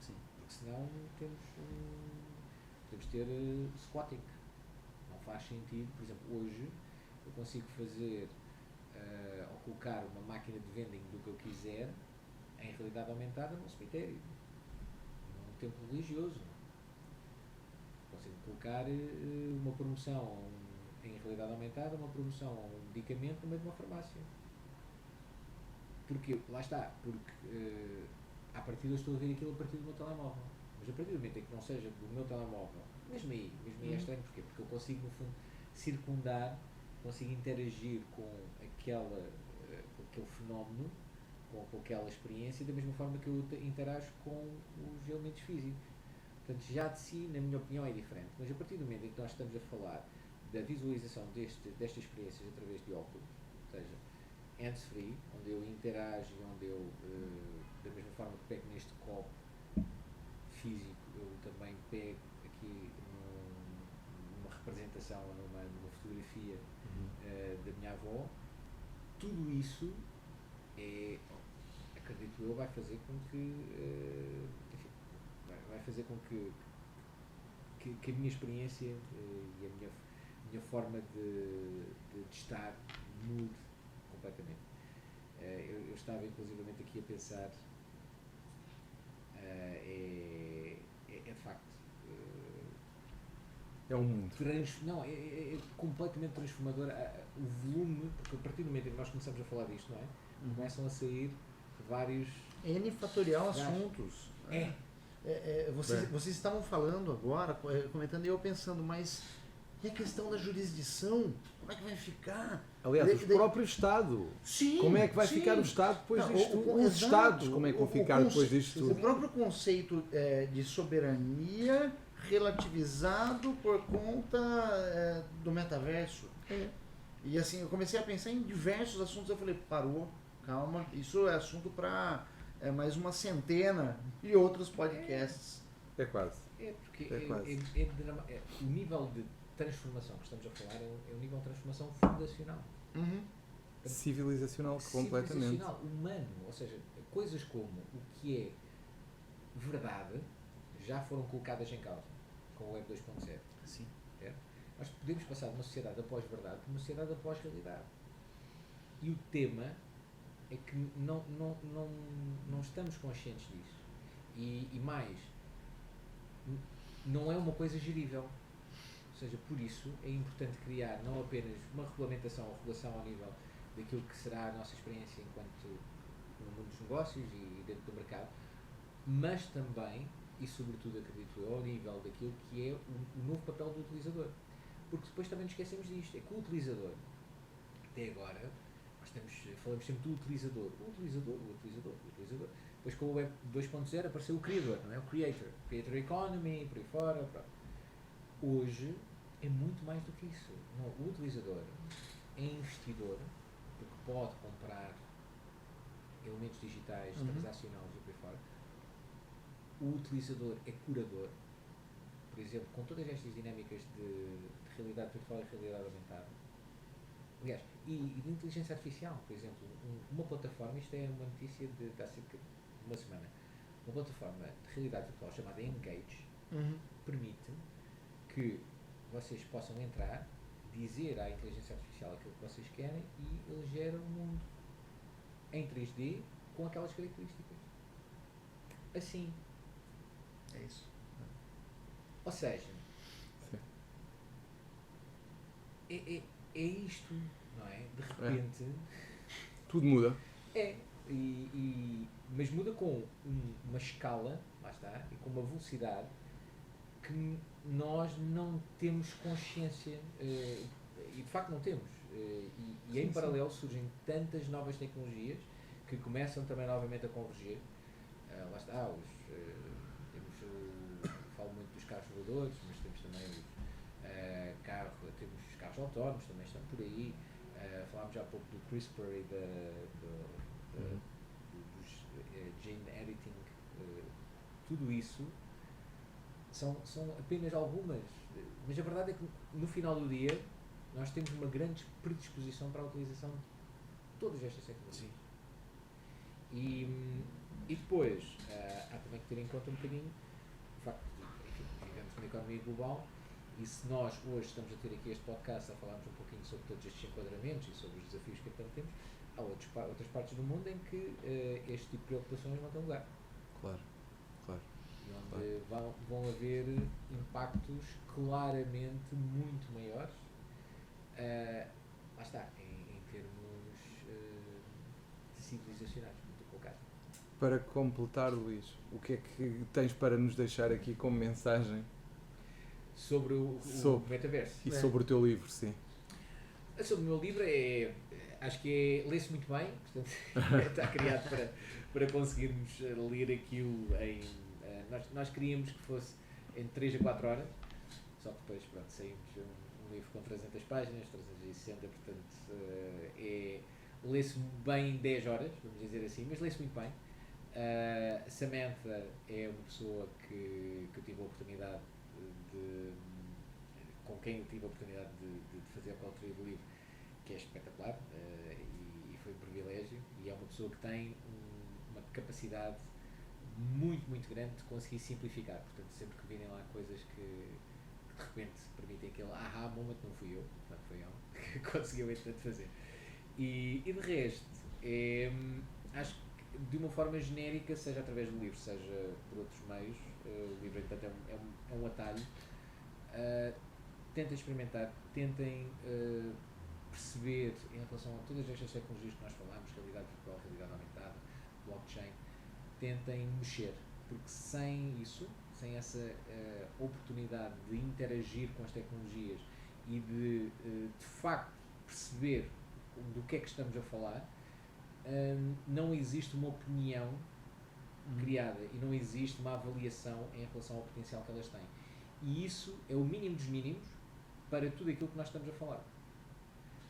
Sim. Porque senão podemos ter squatting. Não faz sentido. Por exemplo, hoje eu consigo fazer ou colocar uma máquina de vending do que eu quiser em realidade aumentada num cemitério, num templo religioso. Consigo colocar uma promoção em realidade aumentada, uma promoção a um medicamento no meio de uma farmácia. Porquê? Lá está, porque à partida eu estou a ver aquilo a partir do meu telemóvel. Mas a partir do momento em que não seja do meu telemóvel, mesmo aí é estranho, porquê? Porque eu consigo, no fundo, circundar, consigo interagir com aquele fenómeno, com aquela experiência, da mesma forma que eu interajo com os elementos físicos. Portanto, já de si, na minha opinião, é diferente. Mas a partir do momento em que nós estamos a falar da visualização destas experiências através de óculos, ou seja, hands-free, onde eu interajo e onde eu, da mesma forma que pego neste copo físico, eu também pego aqui numa representação, numa fotografia da minha avó, tudo isso acredito eu, vai fazer com que vai fazer com que a minha experiência e a minha forma de estar mude completamente. Eu estava inclusivamente aqui a pensar, é de facto é um mundo. É completamente transformador o volume, porque a partir do momento em que nós começamos a falar disto, não é? Começam a sair vários N fatorial assuntos. Vocês estavam falando agora, comentando, e eu pensando, mas e a questão da jurisdição? Como é que vai ficar? Aliás, o próprio Estado. Sim, como é que vai ficar o Estado depois disto? Os Estados, como é que vão ficar depois disto tudo? O próprio conceito de soberania relativizado por conta do metaverso. E assim, eu comecei a pensar em diversos assuntos, eu falei, parou, calma, isso é assunto para mais uma centena e outros podcasts. É quase. Porque quase. O nível de transformação que estamos a falar é um nível de transformação fundacional. Civilizacional, completamente. Civilizacional, humano, ou seja, coisas como o que é verdade já foram colocadas em causa com o Web 2.0. Sim. Nós podemos passar de uma sociedade após verdade para uma sociedade após realidade. E o tema é que não estamos conscientes disso. E mais, não é uma coisa gerível. Ou seja, por isso é importante criar não apenas uma regulamentação ou regulação ao nível daquilo que será a nossa experiência enquanto no mundo dos negócios e dentro do mercado, mas também, e sobretudo acredito eu, ao nível daquilo que é o novo papel do utilizador. Porque depois também nos esquecemos disto, é que o utilizador, até agora, falamos sempre do utilizador. O utilizador. Depois com o Web 2.0 apareceu o criador, não é? O Creator Economy, por aí fora. Pronto. Hoje é muito mais do que isso. Não, o utilizador é investidor, porque pode comprar elementos digitais, transacionais e por aí fora. O utilizador é curador, por exemplo, com todas estas dinâmicas de realidade virtual e realidade aumentada. Aliás, e de inteligência artificial, por exemplo, uma plataforma, isto é uma notícia de há cerca de uma semana, uma plataforma de realidade virtual chamada Engage permite que vocês possam entrar dizer à inteligência artificial aquilo que vocês querem e ele gera um mundo em 3D com aquelas características. Assim. É isso. Ou seja, Sim. é isto, não é? De repente. Tudo muda. Mas muda com uma escala, lá está, e com uma velocidade que nós não temos consciência, e de facto não temos. E em paralelo surgem tantas novas tecnologias que começam também novamente a convergir. Lá está, falo muito dos carros voadores, mas temos também temos os carros autónomos, também estão por aí. Falámos já há pouco do CRISPR e dos gene editing. Tudo isso são apenas algumas, mas a verdade é que no final do dia nós temos uma grande predisposição para a utilização de todas estas tecnologias. E depois há também que ter em conta um bocadinho o facto de, enfim, vivemos numa economia global, e se nós hoje estamos a ter aqui este podcast a falarmos um pouquinho sobre todos estes enquadramentos e sobre os desafios que tanto temos, há outras partes do mundo em que este tipo de preocupações não têm lugar. Claro. E onde vão haver impactos claramente muito maiores, lá está, em termos civilizacionais, muito colocado. Para completar, Luís, o que é que tens para nos deixar aqui como mensagem? Sobre o metaverso. E sobre o teu livro, sim. Sobre o meu livro acho que lê-se muito bem, portanto está criado para conseguirmos ler aquilo em... Nós queríamos que fosse em 3 a 4 horas, só que depois saímos um livro com 300 páginas, 360, portanto lê-se bem em 10 horas, vamos dizer assim, mas lê-se muito bem. Samantha é uma pessoa que eu tive a oportunidade com quem eu tive a oportunidade de fazer a coautoria do livro, que é espetacular, e foi um privilégio, e é uma pessoa que tem uma capacidade muito, muito grande de conseguir simplificar. Portanto, sempre que virem lá coisas que de repente permitem aquele aha moment, não fui eu, portanto foi ele que conseguiu entretanto fazer. E de resto, acho que de uma forma genérica, seja através do livro, seja por outros meios, o livro entretanto é um atalho. Tentem experimentar, tentem perceber em relação a todas estas tecnologias que nós falamos, realidade virtual, realidade aumentada, blockchain, tentem mexer, porque sem isso, sem essa oportunidade de interagir com as tecnologias e de facto perceber do que é que estamos a falar, não existe uma opinião criada e não existe uma avaliação em relação ao potencial que elas têm. E isso é o mínimo dos mínimos para tudo aquilo que nós estamos a falar.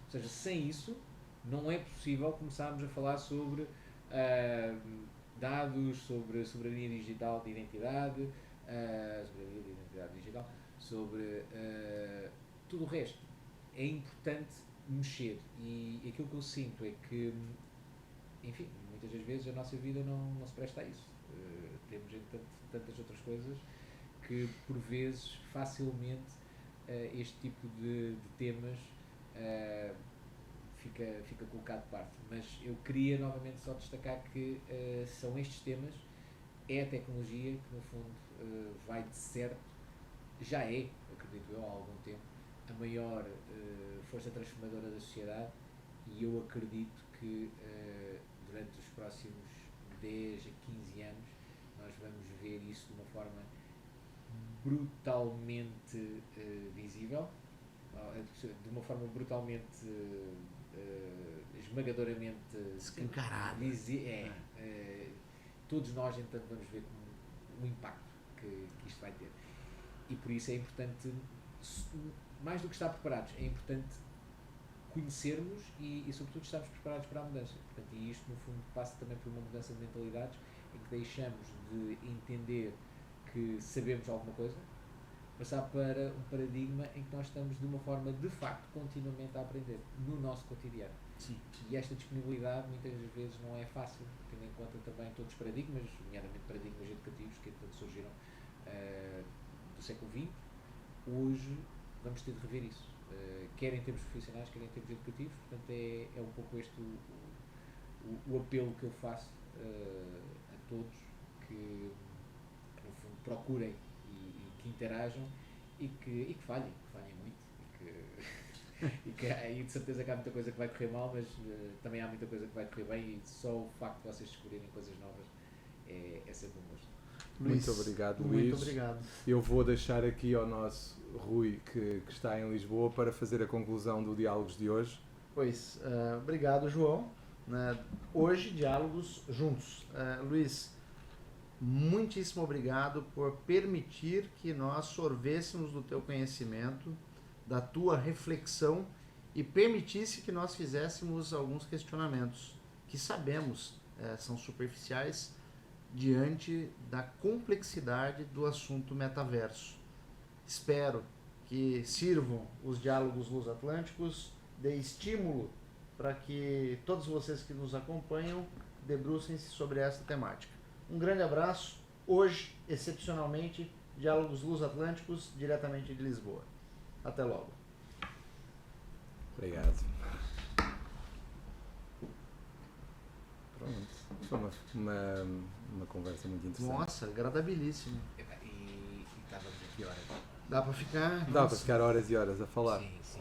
Ou seja, sem isso, não é possível começarmos a falar sobre dados, sobre soberania digital de identidade, sobre tudo o resto. É importante mexer, e aquilo que eu sinto é que, enfim, muitas das vezes a nossa vida não se presta a isso. Temos tantas outras coisas que por vezes facilmente este tipo de temas fica colocado de parte, mas eu queria novamente só destacar que são estes temas, é a tecnologia que no fundo vai de certo, já é, acredito eu, há algum tempo, a maior força transformadora da sociedade, e eu acredito que durante os próximos 10 a 15 anos nós vamos ver isso de uma forma brutalmente visível, de uma forma brutalmente esmagadoramente escancarada. Todos nós, entanto, vamos ver o impacto que isto vai ter. E por isso é importante, mais do que estar preparados, é importante conhecermos e sobretudo estarmos preparados para a mudança. Portanto, e isto no fundo passa também por uma mudança de mentalidades, em que deixamos de entender que sabemos alguma coisa, passar para um paradigma em que nós estamos de uma forma de facto continuamente a aprender no nosso cotidiano. Sim. E esta disponibilidade muitas vezes não é fácil, tendo em conta também todos os paradigmas, nomeadamente paradigmas educativos que entanto surgiram do século XX. Hoje vamos ter de rever isso. quer em termos profissionais, quer em termos educativos. Portanto, é um pouco este o apelo que eu faço a todos que no fundo procurem e que interajam e que falhem muito e que aí de certeza que há muita coisa que vai correr mal, mas também há muita coisa que vai correr bem, e só o facto de vocês descobrirem coisas novas é sempre um gosto. Muito obrigado, Luís. Muito obrigado. Eu vou deixar aqui ao nosso Rui, que está em Lisboa, para fazer a conclusão do Diálogos de hoje. Pois, obrigado, João. Hoje, Diálogos Juntos. Luís, muitíssimo obrigado por permitir que nós sorvêssemos do teu conhecimento, da tua reflexão, e permitisse que nós fizéssemos alguns questionamentos que sabemos são superficiais diante da complexidade do assunto metaverso. Espero que sirvam os diálogos luso-atlânticos de estímulo para que todos vocês que nos acompanham debrucem-se sobre essa temática. Um grande abraço. Hoje, excepcionalmente, diálogos luso-atlânticos diretamente de Lisboa. Até logo. Obrigado. Pronto. Foi uma conversa muito interessante. Nossa, agradabilíssimo. E estávamos aqui horas. Dá para ficar? Dá para ficar horas e horas a falar. Sim, sim.